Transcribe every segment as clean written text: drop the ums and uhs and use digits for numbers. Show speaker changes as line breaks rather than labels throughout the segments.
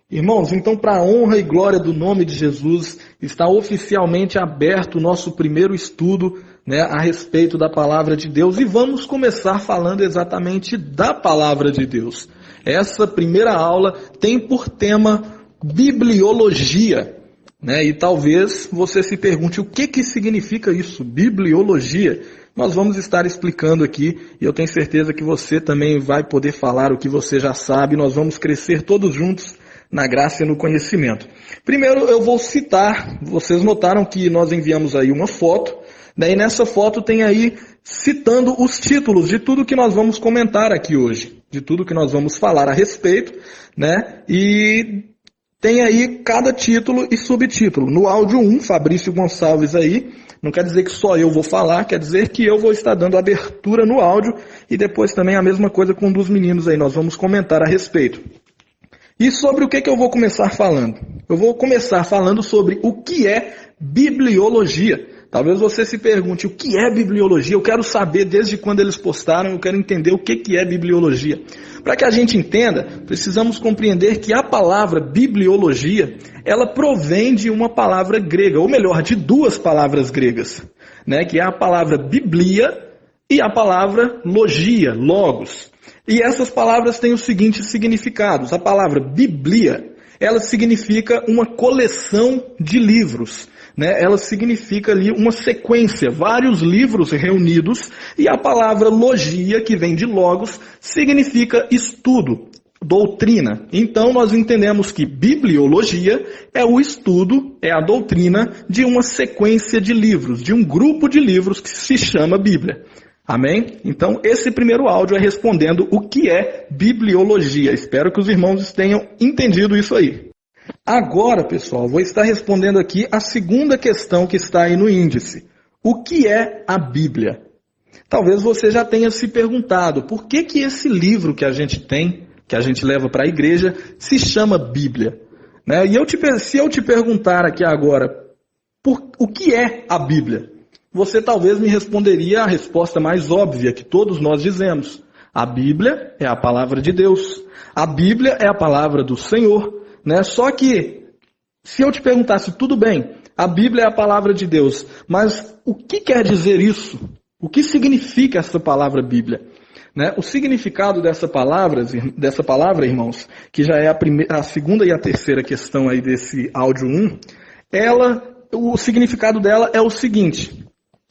Irmãos, então, para a honra e glória do nome de Jesus, está oficialmente aberto o nosso primeiro estudo, a respeito da palavra de Deus, e vamos começar falando exatamente da palavra de Deus. Essa primeira aula tem por tema bibliologia, e talvez você se pergunte o que significa isso, bibliologia. Nós vamos estar explicando aqui, e eu tenho certeza que você também vai poder falar o que você já sabe. Nós vamos crescer todos juntos na graça e no conhecimento. Primeiro eu vou citar, vocês notaram que nós enviamos aí uma foto, e nessa foto tem aí citando os títulos de tudo que nós vamos comentar aqui hoje, de tudo que nós vamos falar a respeito, e tem aí cada título e subtítulo. No áudio 1, Fabrício Gonçalves aí, não quer dizer que só eu vou falar, quer dizer que eu vou estar dando abertura no áudio, e depois também a mesma coisa com um dos meninos aí, nós vamos comentar a respeito. E sobre o que eu vou começar falando? Eu vou começar falando sobre o que é bibliologia. Talvez você se pergunte, o que é bibliologia? Eu quero saber desde quando eles postaram, eu quero entender o que é bibliologia. Para que a gente entenda, precisamos compreender que a palavra bibliologia, ela provém de uma palavra grega, ou melhor, de duas palavras gregas, que é a palavra biblia e a palavra logia, logos. E essas palavras têm os seguintes significados. A palavra biblia, ela significa uma coleção de livros. Ela significa ali uma sequência, vários livros reunidos. E a palavra logia, que vem de logos, significa estudo, doutrina. Então nós entendemos que bibliologia é o estudo, é a doutrina de uma sequência de livros, de um grupo de livros que se chama Bíblia. Amém? Então, esse primeiro áudio é respondendo o que é bibliologia. Espero que os irmãos tenham entendido isso aí. Agora, pessoal, vou estar respondendo aqui a segunda questão que está aí no índice. O que é a Bíblia? Talvez você já tenha se perguntado, por que esse livro que a gente tem, que a gente leva para a igreja, se chama Bíblia? E se eu te perguntar aqui agora, o que é a Bíblia? Você talvez me responderia a resposta mais óbvia que todos nós dizemos. A Bíblia é a palavra de Deus. A Bíblia é a palavra do Senhor. Só que, se eu te perguntasse, tudo bem, a Bíblia é a palavra de Deus, mas o que quer dizer isso? O que significa essa palavra Bíblia? O significado dessa palavra, irmãos, que já é a segunda e a terceira questão aí desse áudio 1, o significado dela é o seguinte: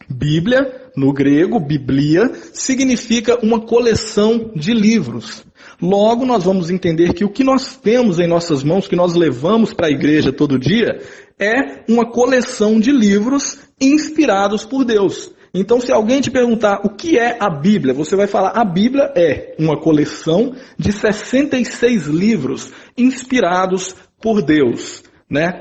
Bíblia, no grego, biblia, significa uma coleção de livros. Logo, nós vamos entender que o que nós temos em nossas mãos, que nós levamos para a igreja todo dia, é uma coleção de livros inspirados por Deus. Então, se alguém te perguntar o que é a Bíblia, você vai falar, a Bíblia é uma coleção de 66 livros inspirados por Deus.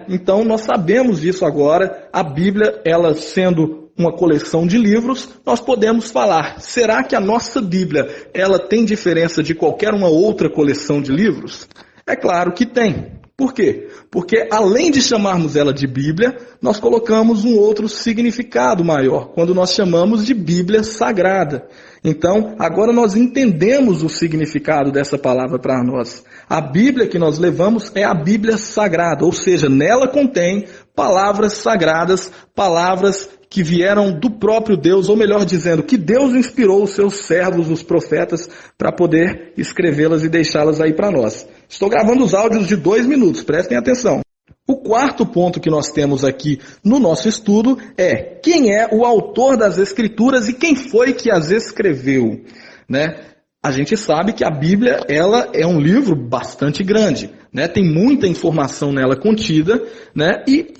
Então, nós sabemos disso agora. A Bíblia, ela sendo uma coleção de livros, nós podemos falar, será que a nossa Bíblia, ela tem diferença de qualquer uma outra coleção de livros? É claro que tem. Por quê? Porque além de chamarmos ela de Bíblia, nós colocamos um outro significado maior, quando nós chamamos de Bíblia Sagrada. Então, agora nós entendemos o significado dessa palavra para nós. A Bíblia que nós levamos é a Bíblia Sagrada, ou seja, nela contém palavras sagradas, palavras que vieram do próprio Deus, ou melhor dizendo, que Deus inspirou os seus servos, os profetas, para poder escrevê-las e deixá-las aí para nós. Estou gravando os áudios de 2 minutos, prestem atenção. O quarto ponto que nós temos aqui no nosso estudo é quem é o autor das Escrituras e quem foi que as escreveu. A gente sabe que a Bíblia, ela é um livro bastante grande, tem muita informação nela contida, e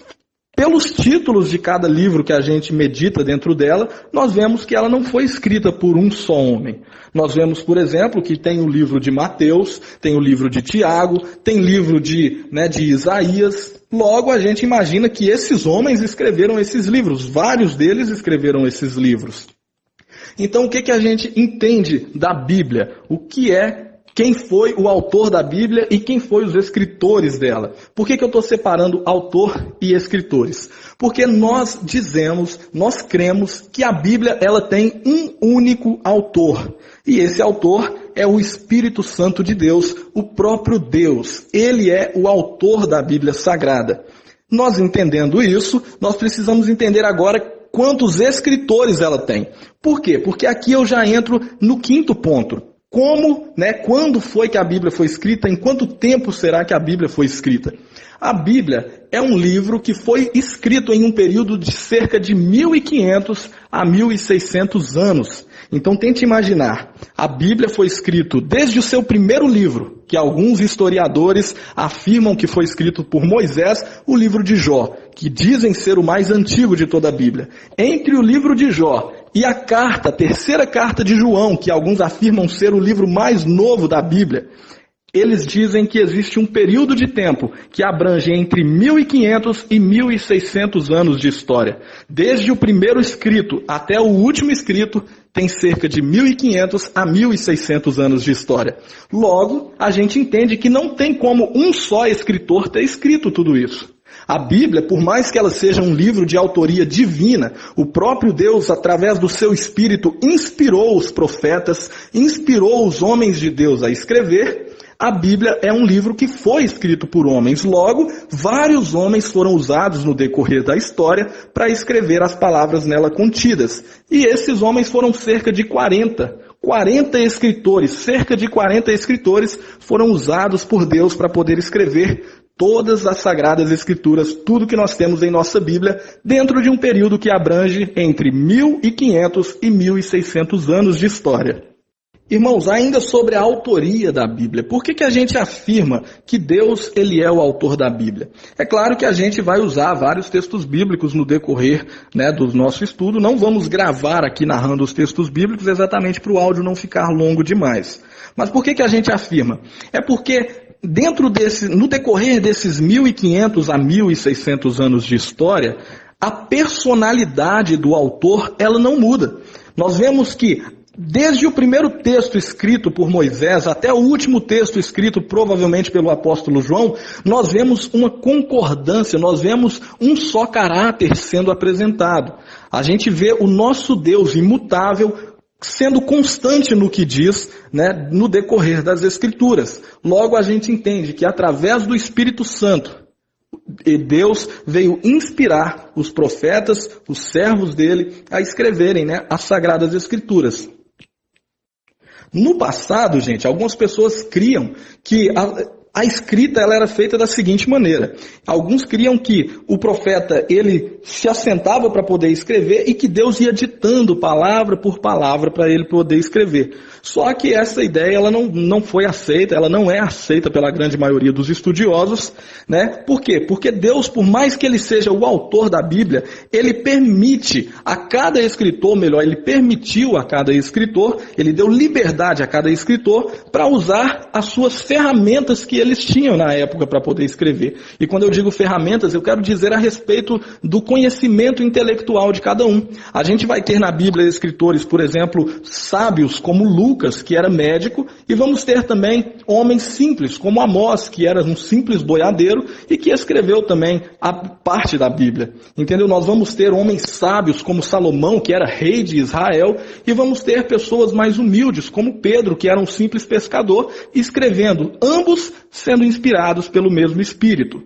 pelos títulos de cada livro que a gente medita dentro dela, nós vemos que ela não foi escrita por um só homem. Nós vemos, por exemplo, que tem o livro de Mateus, tem o livro de Tiago, tem livro de Isaías. Logo, a gente imagina que esses homens escreveram esses livros, vários deles escreveram esses livros. Então, o que a gente entende da Bíblia? Quem foi o autor da Bíblia e quem foi os escritores dela? Por que eu estou separando autor e escritores? Porque nós cremos que a Bíblia ela tem um único autor. E esse autor é o Espírito Santo de Deus, o próprio Deus. Ele é o autor da Bíblia Sagrada. Nós entendendo isso, nós precisamos entender agora quantos escritores ela tem. Por quê? Porque aqui eu já entro no quinto ponto. Como, quando foi que a Bíblia foi escrita? Em quanto tempo será que a Bíblia foi escrita? A Bíblia é um livro que foi escrito em um período de cerca de 1.500 a 1.600 anos. Então tente imaginar, a Bíblia foi escrita desde o seu primeiro livro, que alguns historiadores afirmam que foi escrito por Moisés, o livro de Jó, que dizem ser o mais antigo de toda a Bíblia. Entre o livro de Jó e a terceira carta de João, que alguns afirmam ser o livro mais novo da Bíblia, eles dizem que existe um período de tempo que abrange entre 1.500 e 1.600 anos de história. Desde o primeiro escrito até o último escrito, tem cerca de 1.500 a 1.600 anos de história. Logo, a gente entende que não tem como um só escritor ter escrito tudo isso. A Bíblia, por mais que ela seja um livro de autoria divina, o próprio Deus, através do seu Espírito, inspirou os profetas, inspirou os homens de Deus a escrever. A Bíblia é um livro que foi escrito por homens. Logo, vários homens foram usados no decorrer da história para escrever as palavras nela contidas. E esses homens foram cerca de 40 escritores. Cerca de 40 escritores foram usados por Deus para poder escrever todas as Sagradas Escrituras, tudo que nós temos em nossa Bíblia, dentro de um período que abrange entre 1.500 e 1.600 anos de história. Irmãos, ainda sobre a autoria da Bíblia, por que a gente afirma que Deus ele é o autor da Bíblia? É claro que a gente vai usar vários textos bíblicos no decorrer do nosso estudo, não vamos gravar aqui narrando os textos bíblicos exatamente para o áudio não ficar longo demais. Mas por que a gente afirma? É porque no decorrer desses 1.500 a 1.600 anos de história, a personalidade do autor ela não muda. Nós vemos que desde o primeiro texto escrito por Moisés até o último texto escrito provavelmente pelo apóstolo João, nós vemos uma concordância, nós vemos um só caráter sendo apresentado. A gente vê o nosso Deus imutável sendo constante no que diz, no decorrer das Escrituras. Logo a gente entende que através do Espírito Santo, Deus veio inspirar os profetas, os servos dele, a escreverem as Sagradas Escrituras. No passado, gente, algumas pessoas criam que a escrita ela era feita da seguinte maneira. Alguns criam que o profeta ele se assentava para poder escrever e que Deus ia ditando palavra por palavra para ele poder escrever. Só que essa ideia ela não foi aceita, ela não é aceita pela grande maioria dos estudiosos. Por quê? Porque Deus, por mais que ele seja o autor da Bíblia, ele permite a cada escritor, ele permitiu a cada escritor, ele deu liberdade a cada escritor para usar as suas ferramentas que eles tinham na época para poder escrever. E quando eu digo ferramentas, eu quero dizer a respeito do conhecimento intelectual de cada um. A gente vai ter na Bíblia escritores, por exemplo, sábios como Lucas, que era médico, e vamos ter também homens simples, como Amós, que era um simples boiadeiro e que escreveu também a parte da Bíblia. Entendeu? Nós vamos ter homens sábios como Salomão, que era rei de Israel, e vamos ter pessoas mais humildes, como Pedro, que era um simples pescador, escrevendo, ambos sendo inspirados pelo mesmo Espírito.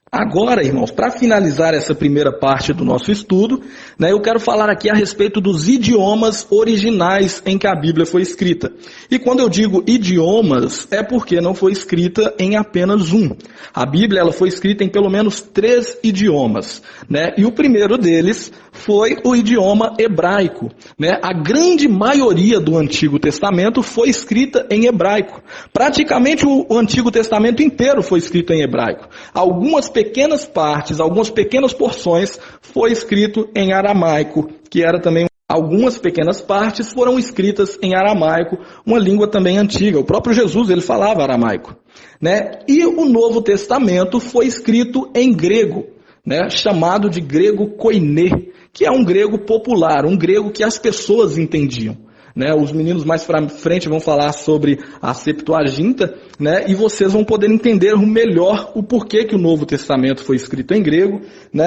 Agora, irmãos, para finalizar essa primeira parte do nosso estudo, eu quero falar aqui a respeito dos idiomas originais em que a Bíblia foi escrita. E quando eu digo idiomas, é porque não foi escrita em apenas um. A Bíblia ela foi escrita em pelo menos 3 idiomas. E o primeiro deles foi o idioma hebraico. A grande maioria do Antigo Testamento foi escrita em hebraico. Praticamente o Antigo Testamento inteiro foi escrito em hebraico. Algumas pequenas partes, algumas pequenas porções foi escrito em aramaico, que era também algumas pequenas partes foram escritas em aramaico, uma língua também antiga. O próprio Jesus ele falava aramaico, E o Novo Testamento foi escrito em grego, chamado de grego koiné, que é um grego popular, um grego que as pessoas entendiam. Os meninos mais para frente vão falar sobre a Septuaginta, e vocês vão poder entender melhor o porquê que o Novo Testamento foi escrito em grego,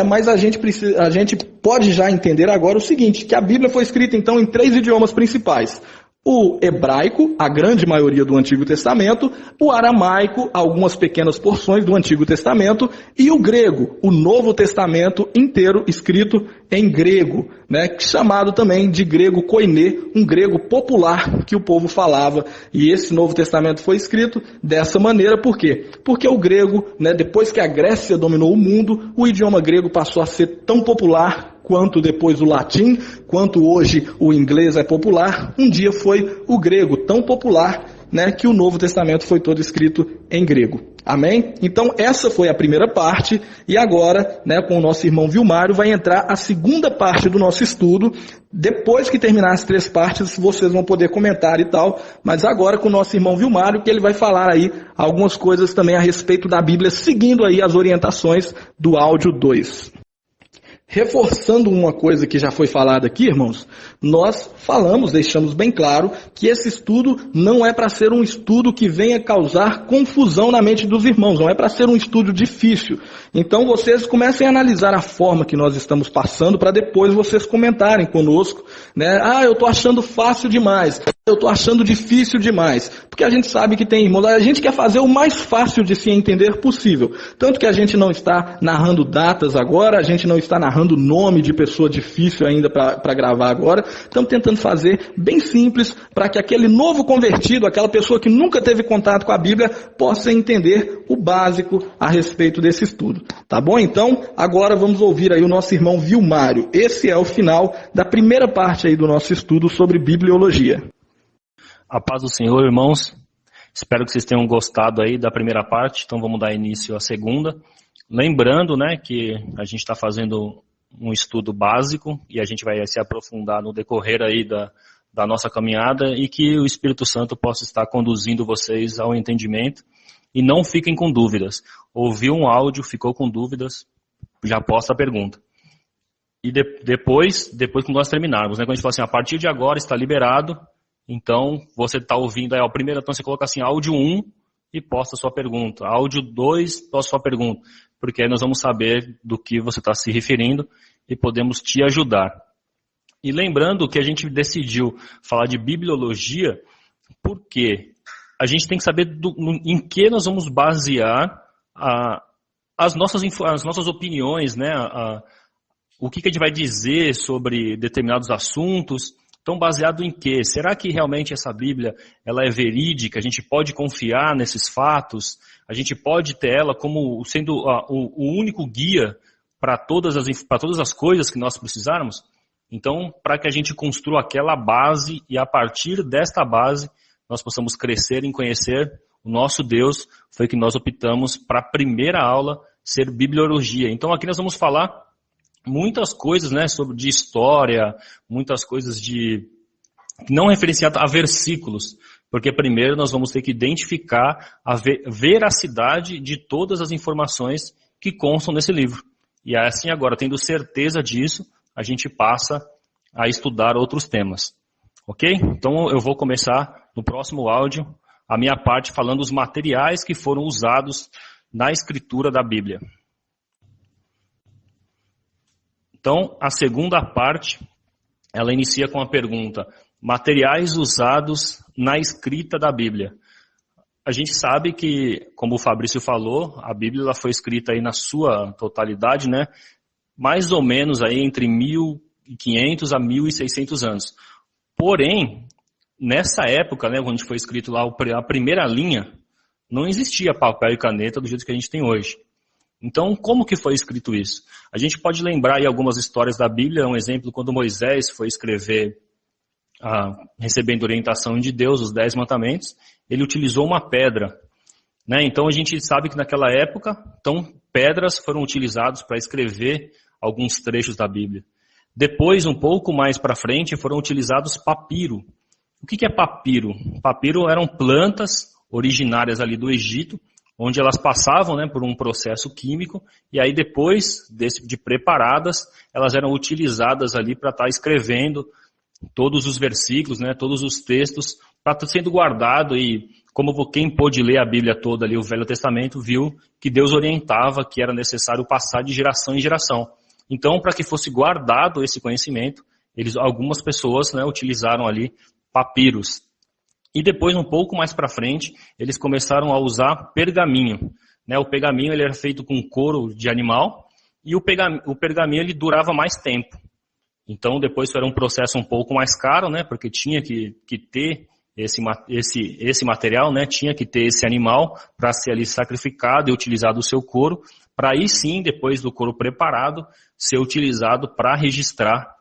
mas a gente pode já entender agora o seguinte, que a Bíblia foi escrita então em 3 idiomas principais. o hebraico, a grande maioria do Antigo Testamento, o aramaico, algumas pequenas porções do Antigo Testamento, e o grego, o Novo Testamento inteiro escrito em grego, né, chamado também de grego koiné, um grego popular que o povo falava. E esse Novo Testamento foi escrito dessa maneira, por quê? Porque o grego, né, depois que a Grécia dominou o mundo, o idioma grego passou a ser tão popular quanto depois o latim, quanto hoje o inglês é popular. Um dia foi o grego tão popular, né, que o Novo Testamento foi todo escrito em grego. Amém? Então essa foi a primeira parte, e agora, né, com o nosso irmão Vilmário, vai entrar a segunda parte do nosso estudo. Depois que terminar as 3 partes, vocês vão poder comentar e tal, mas agora com o nosso irmão Vilmário, que ele vai falar aí algumas coisas também a respeito da Bíblia, seguindo aí as orientações do áudio 2. Reforçando uma coisa que já foi falada aqui, irmãos, nós falamos, deixamos bem claro, que esse estudo não é para ser um estudo que venha causar confusão na mente dos irmãos, não é para ser um estudo difícil. Então vocês comecem a analisar a forma que nós estamos passando para depois vocês comentarem conosco, né? Ah, eu estou achando fácil demais, eu estou achando difícil demais, porque a gente sabe que tem irmãos, a gente quer fazer o mais fácil de se entender possível, tanto que a gente não está narrando datas agora, a gente não está narrando nome de pessoa difícil ainda para gravar agora. Estamos tentando fazer bem simples para que aquele novo convertido, aquela pessoa que nunca teve contato com a Bíblia, possa entender o básico a respeito desse estudo. Tá bom? Então, agora vamos ouvir aí o nosso irmão Vilmário. Esse é o final da primeira parte aí do nosso estudo sobre bibliologia.
A paz do Senhor, irmãos. Espero que vocês tenham gostado aí da primeira parte, então vamos dar início à segunda. Lembrando, né, que a gente está fazendo um estudo básico e a gente vai se aprofundar no decorrer aí da nossa caminhada, e que o Espírito Santo possa estar conduzindo vocês ao entendimento, e não fiquem com dúvidas. Ouviu um áudio, ficou com dúvidas, já posta a pergunta. E depois que nós terminarmos, né, quando a gente fala assim, a partir de agora está liberado, então você está ouvindo aí, o primeiro, então você coloca assim, áudio 1 e posta a sua pergunta, áudio 2, posta a sua pergunta, porque aí nós vamos saber do que você está se referindo e podemos te ajudar. E lembrando que a gente decidiu falar de bibliologia, porque a gente tem que saber em que nós vamos basear as nossas opiniões, né? O que a gente vai dizer sobre determinados assuntos. Então, baseado em quê? Será que realmente essa Bíblia ela é verídica? A gente pode confiar nesses fatos? A gente pode ter ela como sendo o único guia para todas as coisas que nós precisarmos? Então, para que a gente construa aquela base e a partir desta base nós possamos crescer em conhecer o nosso Deus, foi que nós optamos para a primeira aula ser bibliologia. Então, aqui nós vamos falar muitas coisas, né, de história, muitas coisas não referenciadas a versículos, porque primeiro nós vamos ter que identificar a veracidade de todas as informações que constam nesse livro. E assim agora, tendo certeza disso, a gente passa a estudar outros temas. Ok? Então eu vou começar no próximo áudio a minha parte falando os materiais que foram usados na escritura da Bíblia. Então, a segunda parte, ela inicia com a pergunta, materiais usados na escrita da Bíblia. A gente sabe que, como o Fabrício falou, a Bíblia ela foi escrita aí na sua totalidade, né? Mais ou menos aí entre 1500 a 1600 anos. Porém, nessa época, né, quando foi escrito lá a primeira linha, não existia papel e caneta do jeito que a gente tem hoje. Então, como que foi escrito isso? A gente pode lembrar aí algumas histórias da Bíblia, um exemplo, quando Moisés foi escrever, recebendo orientação de Deus, os 10 mandamentos, ele utilizou uma pedra. Né? Então, a gente sabe que naquela época, pedras foram utilizadas para escrever alguns trechos da Bíblia. Depois, um pouco mais para frente, foram utilizados papiro. O que é papiro? Papiro eram plantas originárias ali do Egito, onde elas passavam, né, por um processo químico, e aí depois de preparadas, elas eram utilizadas ali para estar escrevendo todos os versículos, né, todos os textos, para estar sendo guardado, e como quem pôde ler a Bíblia toda ali, o Velho Testamento, viu que Deus orientava que era necessário passar de geração em geração. Então, para que fosse guardado esse conhecimento, algumas pessoas, né, utilizaram ali papiros. E depois, um pouco mais para frente, eles começaram a usar pergaminho. Né? O pergaminho ele era feito com couro de animal e o pergaminho ele durava mais tempo. Então, depois era um processo um pouco mais caro, né? Porque tinha que ter esse material, né? Tinha que ter esse animal para ser ali sacrificado e utilizado o seu couro, para aí sim, depois do couro preparado, ser utilizado para registrar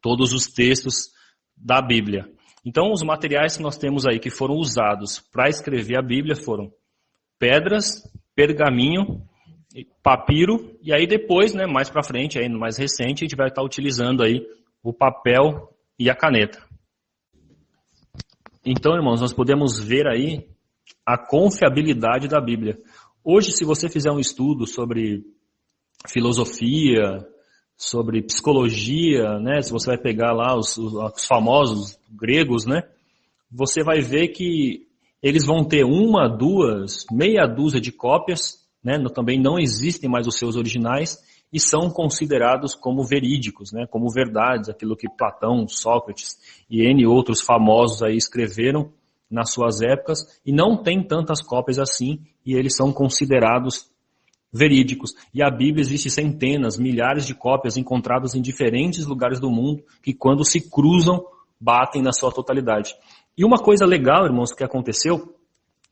todos os textos da Bíblia. Então, os materiais que nós temos aí que foram usados para escrever a Bíblia foram pedras, pergaminho, papiro, e aí depois, né, mais para frente, aí mais recente, a gente vai estar utilizando aí o papel e a caneta. Então, irmãos, nós podemos ver aí a confiabilidade da Bíblia. Hoje, se você fizer um estudo sobre filosofia, sobre psicologia, né, se você vai pegar lá os famosos gregos, né, você vai ver que eles vão ter uma, duas, meia dúzia de cópias, né, também não existem mais os seus originais e são considerados como verídicos, né, como verdades, aquilo que Platão, Sócrates e N outros famosos aí escreveram nas suas épocas, e não tem tantas cópias assim, e eles são considerados verídicos. E a Bíblia existe centenas, milhares de cópias encontradas em diferentes lugares do mundo, que quando se cruzam, batem na sua totalidade. E uma coisa legal, irmãos, que aconteceu,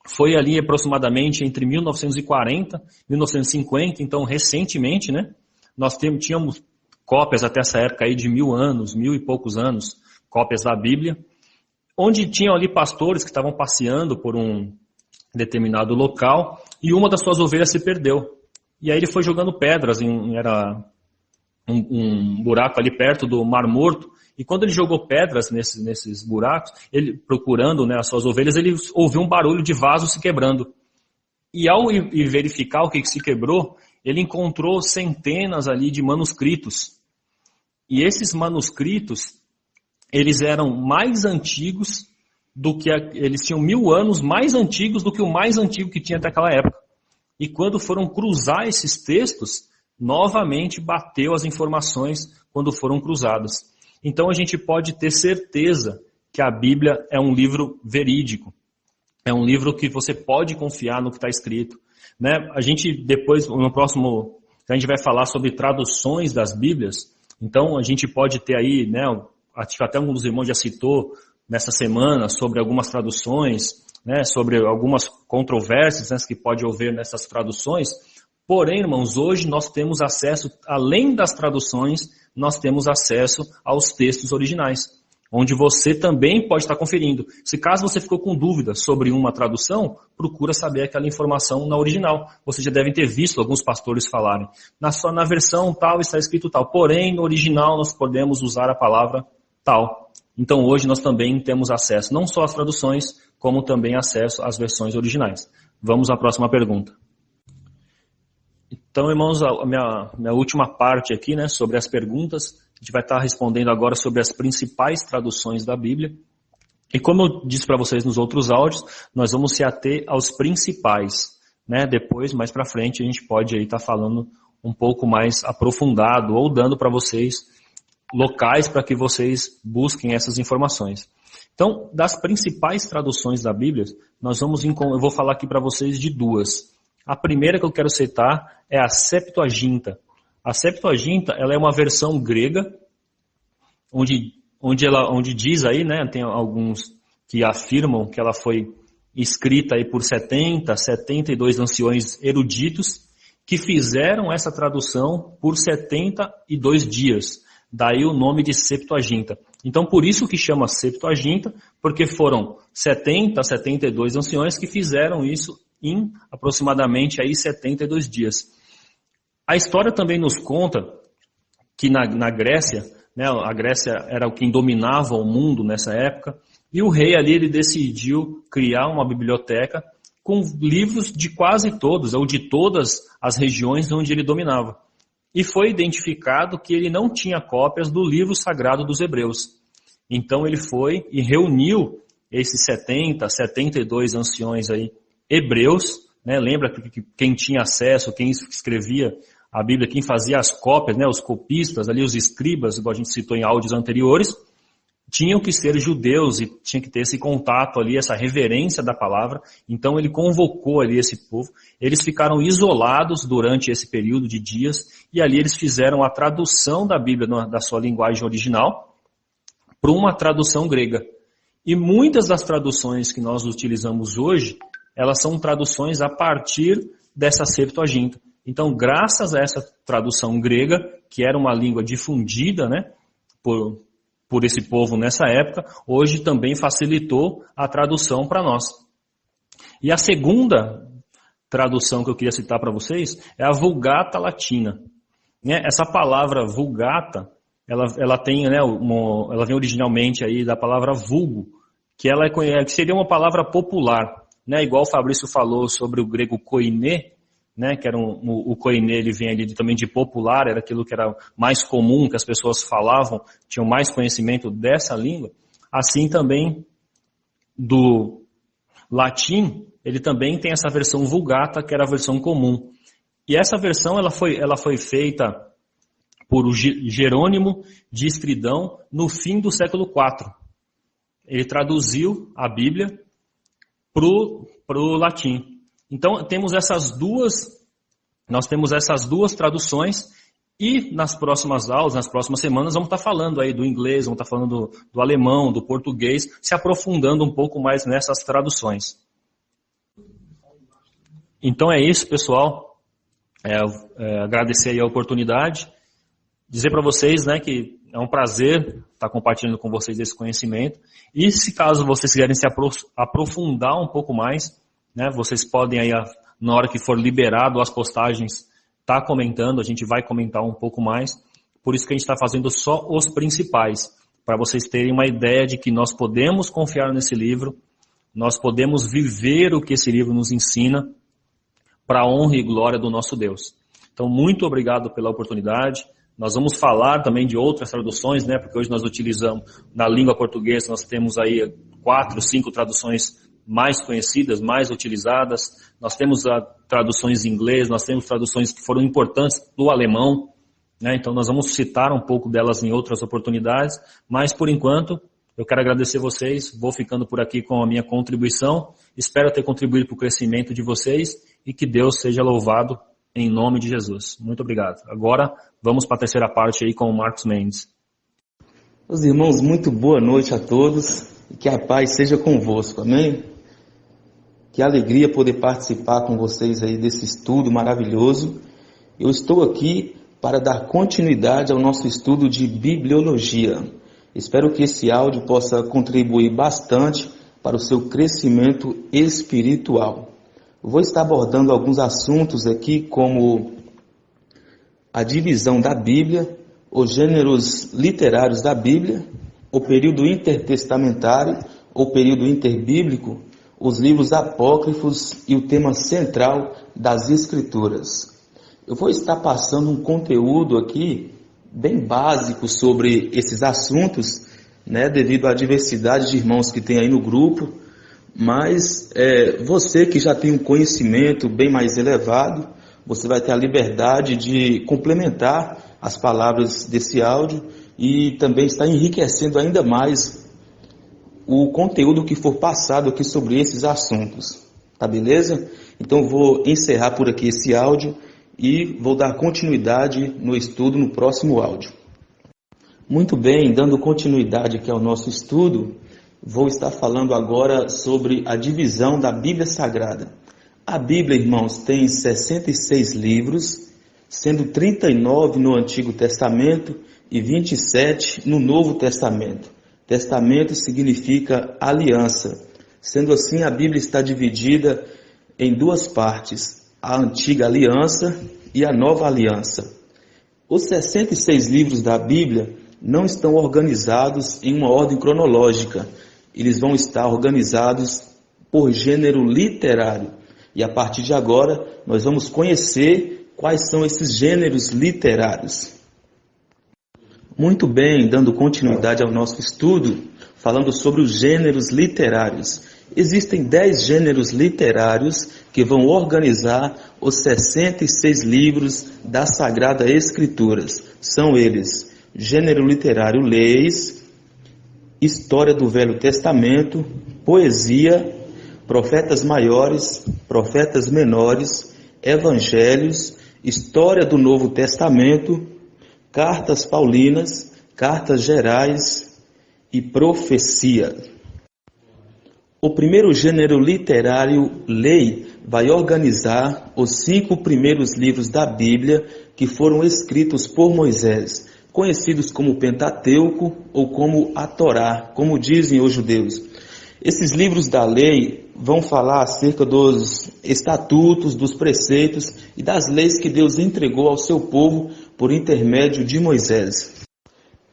foi ali aproximadamente entre 1940 e 1950, então recentemente, né? Nós tínhamos cópias até essa época aí de 1000 anos, 1000 e poucos anos, cópias da Bíblia, onde tinham ali pastores que estavam passeando por um determinado local e uma das suas ovelhas se perdeu. E aí ele foi jogando pedras, era um buraco ali perto do Mar Morto, e quando ele jogou pedras nesses buracos, ele procurando, né, as suas ovelhas, ele ouviu um barulho de vaso se quebrando. E ao ir verificar o que se quebrou, ele encontrou centenas ali de manuscritos. E esses manuscritos, eles eram mais antigos do que eles tinham 1000 anos mais antigos do que o mais antigo que tinha até aquela época. E quando foram cruzar esses textos, novamente bateu as informações quando foram cruzadas. Então a gente pode ter certeza que a Bíblia é um livro verídico. É um livro que você pode confiar no que está escrito. Né? A gente depois, no próximo, a gente vai falar sobre traduções das Bíblias. Então a gente pode ter aí, né, até um dos irmãos já citou nessa semana sobre algumas traduções, né, sobre algumas controvérsias, né, que pode haver nessas traduções. Porém, irmãos, hoje nós temos acesso, além das traduções, nós temos acesso aos textos originais, onde você também pode estar conferindo. Se caso você ficou com dúvida sobre uma tradução, procura saber aquela informação na original. Vocês já devem ter visto alguns pastores falarem. Na versão tal está escrito tal, porém no original nós podemos usar a palavra tal. Então hoje nós também temos acesso não só às traduções, como também acesso às versões originais. Vamos à próxima pergunta. Então, irmãos, a minha última parte aqui, né, sobre as perguntas, a gente vai estar respondendo agora sobre as principais traduções da Bíblia. E como eu disse para vocês nos outros áudios, nós vamos se ater aos principais. Né? Depois, mais para frente, a gente pode aí estar falando um pouco mais aprofundado ou dando para vocês locais para que vocês busquem essas informações. Então, das principais traduções da Bíblia, eu vou falar aqui para vocês de duas. A primeira que eu quero citar é a Septuaginta. A Septuaginta, ela é uma versão grega, onde diz aí, né, tem alguns que afirmam que ela foi escrita aí por 72 anciões eruditos, que fizeram essa tradução por 72 dias. Daí o nome de Septuaginta. Então, por isso que chama Septuaginta, porque foram 72 anciões que fizeram isso em aproximadamente aí 72 dias. A história também nos conta que na Grécia, né, a Grécia era quem dominava o mundo nessa época, e o rei ali ele decidiu criar uma biblioteca com livros de quase todos, ou de todas as regiões onde ele dominava. E foi identificado que ele não tinha cópias do livro sagrado dos Hebreus. Então ele foi e reuniu esses 72 anciões aí, hebreus, né? Lembra que quem tinha acesso, quem escrevia a Bíblia, quem fazia as cópias, né? Os copistas, ali, os escribas, igual a gente citou em áudios anteriores, tinham que ser judeus e tinha que ter esse contato ali, essa reverência da palavra. Então ele convocou ali esse povo. Eles ficaram isolados durante esse período de dias e ali eles fizeram a tradução da Bíblia da sua linguagem original para uma tradução grega. E muitas das traduções que nós utilizamos hoje, elas são traduções a partir dessa Septuaginta. Então, graças a essa tradução grega, que era uma língua difundida, né, por esse povo nessa época, hoje também facilitou a tradução para nós. E a segunda tradução que eu queria citar para vocês é a Vulgata Latina. Essa palavra Vulgata, ela tem, né, ela vem originalmente aí da palavra vulgo, que seria uma palavra popular, né, igual o Fabrício falou sobre o grego koiné, né, que era o koiné, ele vem ali também de popular, era aquilo que era mais comum, que as pessoas falavam, tinham mais conhecimento dessa língua. Assim também do latim, ele também tem essa versão Vulgata, que era a versão comum. E essa versão ela foi feita por Jerônimo de Estridão no fim do século IV. Ele traduziu a Bíblia para o latim. Então nós temos essas duas traduções e nas próximas aulas, nas próximas semanas, vamos estar falando aí do inglês, vamos estar falando do alemão, do português, se aprofundando um pouco mais nessas traduções. Então é isso, pessoal. Agradecer aí a oportunidade, dizer para vocês, né, que é um prazer estar compartilhando com vocês esse conhecimento. E se caso vocês quiserem se aprofundar um pouco mais, né, vocês podem aí, na hora que for liberado as postagens, estar comentando, a gente vai comentar um pouco mais. Por isso que a gente está fazendo só os principais, para vocês terem uma ideia de que nós podemos confiar nesse livro, nós podemos viver o que esse livro nos ensina, para a honra e glória do nosso Deus. Então, muito obrigado pela oportunidade. Nós vamos falar também de outras traduções, né? Porque hoje nós utilizamos, na língua portuguesa, nós temos aí 4, 5 traduções mais conhecidas, mais utilizadas. Nós temos traduções em inglês, nós temos traduções que foram importantes do alemão, né? Então, nós vamos citar um pouco delas em outras oportunidades. Mas, por enquanto, eu quero agradecer vocês. Vou ficando por aqui com a minha contribuição. Espero ter contribuído para o crescimento de vocês e que Deus seja louvado em nome de Jesus. Muito obrigado. Agora vamos para a terceira parte aí com o Marcos Mendes.
Meus irmãos, muito boa noite a todos e que a paz seja convosco, amém? Que alegria poder participar com vocês aí desse estudo maravilhoso. Eu estou aqui para dar continuidade ao nosso estudo de bibliologia. Espero que esse áudio possa contribuir bastante para o seu crescimento espiritual. Vou estar abordando alguns assuntos aqui, como a divisão da Bíblia, os gêneros literários da Bíblia, o período intertestamentário ou período interbíblico, os livros apócrifos e o tema central das Escrituras. Eu vou estar passando um conteúdo aqui bem básico sobre esses assuntos, né, devido à diversidade de irmãos que tem aí no grupo. Mas você que já tem um conhecimento bem mais elevado, você vai ter a liberdade de complementar as palavras desse áudio e também está enriquecendo ainda mais o conteúdo que for passado aqui sobre esses assuntos. Tá beleza? Então vou encerrar por aqui esse áudio e vou dar continuidade no estudo no próximo áudio. Muito bem, dando continuidade aqui ao nosso estudo, vou estar falando agora sobre a divisão da Bíblia Sagrada. A Bíblia, irmãos, tem 66 livros, sendo 39 no Antigo Testamento e 27 no Novo Testamento. Testamento significa aliança. Sendo assim, a Bíblia está dividida em duas partes, a Antiga Aliança e a Nova Aliança. Os 66 livros da Bíblia não estão organizados em uma ordem cronológica. Eles vão estar organizados por gênero literário. E a partir de agora, nós vamos conhecer quais são esses gêneros literários. Muito bem, dando continuidade ao nosso estudo, falando sobre os gêneros literários. Existem 10 gêneros literários que vão organizar os 66 livros da Sagrada Escrituras. São eles: gênero literário leis,
história do Velho Testamento, poesia, profetas maiores, profetas menores, evangelhos, história do Novo Testamento, cartas paulinas, cartas gerais e profecia. O primeiro gênero literário, lei, vai organizar os 5 primeiros livros da Bíblia que foram escritos por Moisés, conhecidos como Pentateuco ou como a Torá, como dizem os judeus. Esses livros da lei vão falar acerca dos estatutos, dos preceitos e das leis que Deus entregou ao seu povo por intermédio de Moisés.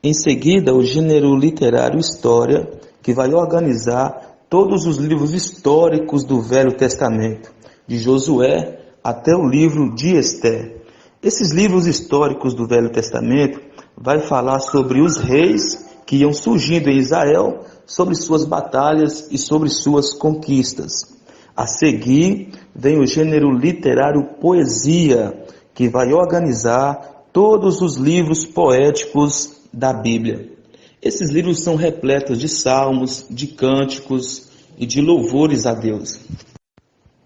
Em seguida, o gênero literário história, que vai organizar todos os livros históricos do Velho Testamento, de Josué até o livro de Esther. Esses livros históricos do Velho Testamento vai falar sobre os reis que iam surgindo em Israel, sobre suas batalhas e sobre suas conquistas. A seguir, vem o gênero literário poesia, que vai organizar todos os livros poéticos da Bíblia. Esses livros são repletos de salmos, de cânticos e de louvores a Deus.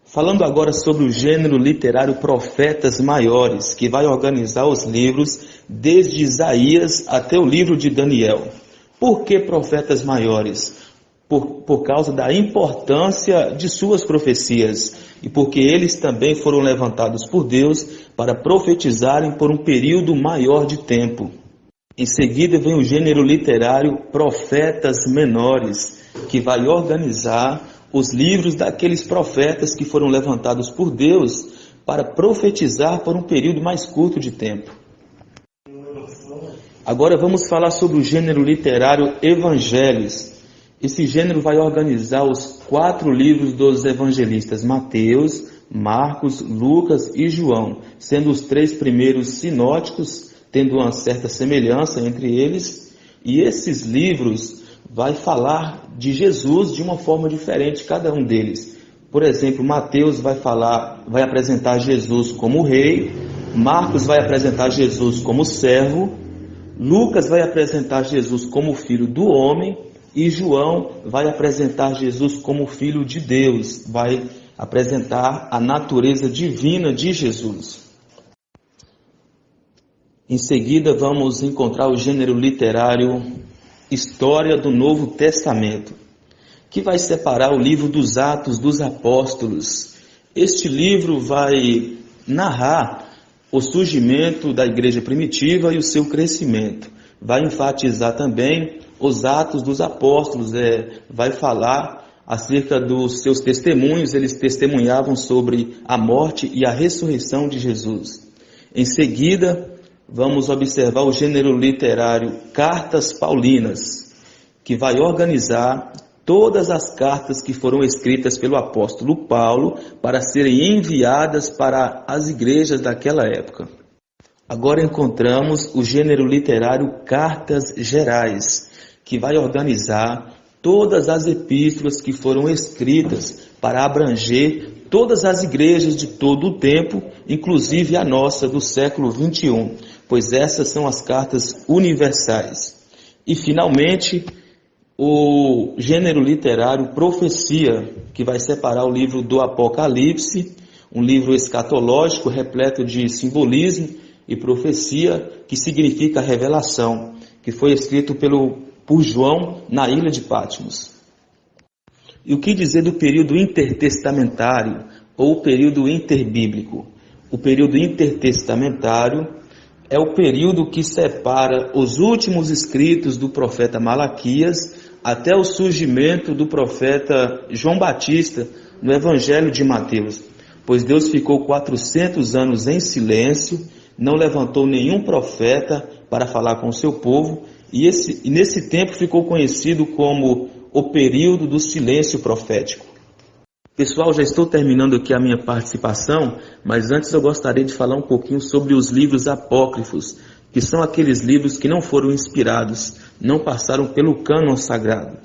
Falando agora sobre o gênero literário profetas maiores, que vai organizar os livros desde Isaías até o livro de Daniel. Por que profetas maiores? Por causa da importância de suas profecias e porque eles também foram levantados por Deus para profetizarem por um período maior de tempo. Em seguida vem o gênero literário profetas menores, que vai organizar os livros daqueles profetas que foram levantados por Deus para profetizar por um período mais curto de tempo. Agora vamos falar sobre o gênero literário evangelhos. Esse gênero vai organizar os 4 livros dos evangelistas Mateus, Marcos, Lucas e João, sendo os 3 primeiros sinóticos, tendo uma certa semelhança entre eles, e esses livros vai falar de Jesus de uma forma diferente, cada um deles. Por exemplo, Mateus vai apresentar Jesus como rei, Marcos vai apresentar Jesus como servo, Lucas vai apresentar Jesus como filho do homem, e João vai apresentar Jesus como filho de Deus, vai apresentar a natureza divina de Jesus. Em seguida, vamos encontrar o gênero literário História do Novo Testamento, que vai separar o livro dos Atos dos Apóstolos. Este livro vai narrar o surgimento da igreja primitiva e o seu crescimento. Vai enfatizar também os Atos dos Apóstolos, vai falar acerca dos seus testemunhos. Eles testemunhavam sobre a morte e a ressurreição de Jesus. Em seguida, vamos observar o gênero literário Cartas Paulinas, que vai organizar todas as cartas que foram escritas pelo apóstolo Paulo para serem enviadas para as igrejas daquela época. Agora encontramos o gênero literário Cartas Gerais, que vai organizar todas as epístolas que foram escritas para abranger todas as igrejas de todo o tempo, inclusive a nossa do século 21, pois essas são as cartas universais. E finalmente, o gênero literário profecia, que vai separar o livro do Apocalipse, um livro escatológico repleto de simbolismo e profecia, que significa revelação, que foi escrito por João na ilha de Patmos. E o que dizer do período intertestamentário ou período interbíblico? O período intertestamentário é o período que separa os últimos escritos do profeta Malaquias até o surgimento do profeta João Batista no Evangelho de Mateus, pois Deus ficou 400 anos em silêncio, não levantou nenhum profeta para falar com o seu povo, e nesse tempo ficou conhecido como o período do silêncio profético. Pessoal, já estou terminando aqui a minha participação, mas antes eu gostaria de falar um pouquinho sobre os livros apócrifos, que são aqueles livros que não foram inspirados, não passaram pelo cânon sagrado.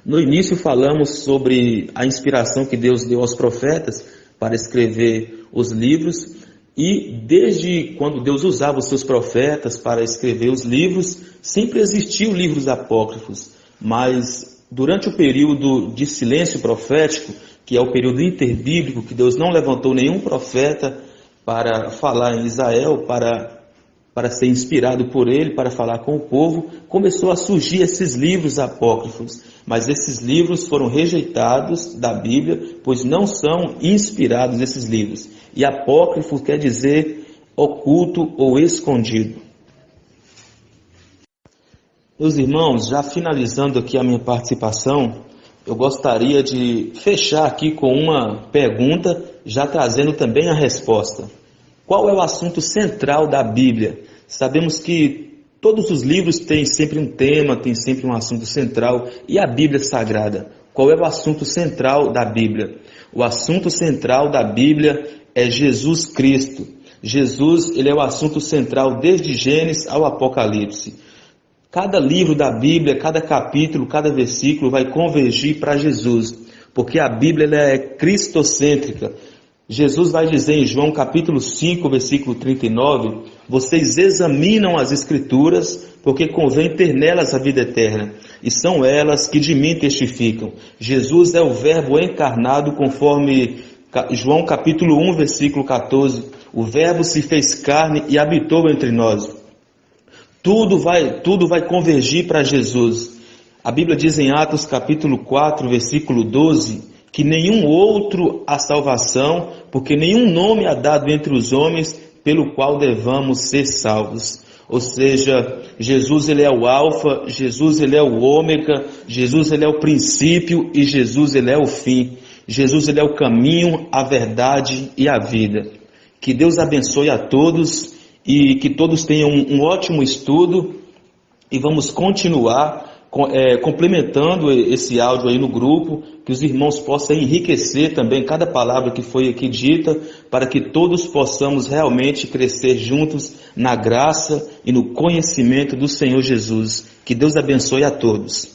No início falamos sobre a inspiração que Deus deu aos profetas para escrever os livros, e desde quando Deus usava os seus profetas para escrever os livros, sempre existiu livros apócrifos. mas durante o período de silêncio profético, que é o período interbíblico, que Deus não levantou nenhum profeta para falar em Israel, para ser inspirado por ele, para falar com o povo, começou a surgir esses livros apócrifos. Mas esses livros foram rejeitados da Bíblia, pois não são inspirados esses livros. E apócrifo quer dizer oculto ou escondido. Meus irmãos, já finalizando aqui a minha participação, eu gostaria de fechar aqui com uma pergunta, já trazendo também a resposta. Qual é o assunto central da Bíblia? Sabemos que todos os livros têm sempre um tema, têm sempre um assunto central. E a Bíblia Sagrada? Qual é o assunto central da Bíblia? O assunto central da Bíblia é Jesus Cristo. Jesus, ele é o assunto central desde Gênesis ao Apocalipse. Cada livro da Bíblia, cada capítulo, cada versículo vai convergir para Jesus, porque a Bíblia ela é cristocêntrica. Jesus vai dizer em João capítulo 5, versículo 39, vocês examinam as Escrituras, porque convém ter nelas a vida eterna, e são elas que de mim testificam. Jesus é o Verbo encarnado, conforme João capítulo 1, versículo 14, o Verbo se fez carne e habitou entre nós. Tudo vai convergir para Jesus. A Bíblia diz em Atos capítulo 4, versículo 12, que nenhum outro há salvação, porque nenhum nome há dado entre os homens pelo qual devamos ser salvos. Ou seja, Jesus ele é o alfa, Jesus ele é o ômega, Jesus ele é o princípio e Jesus ele é o fim. Jesus ele é o caminho, a verdade e a vida. Que Deus abençoe a todos e que todos tenham um ótimo estudo e vamos continuar complementando esse áudio aí no grupo, que os irmãos possam enriquecer também cada palavra que foi aqui dita, para que todos possamos realmente crescer juntos na graça e no conhecimento do Senhor Jesus. Que Deus abençoe a todos.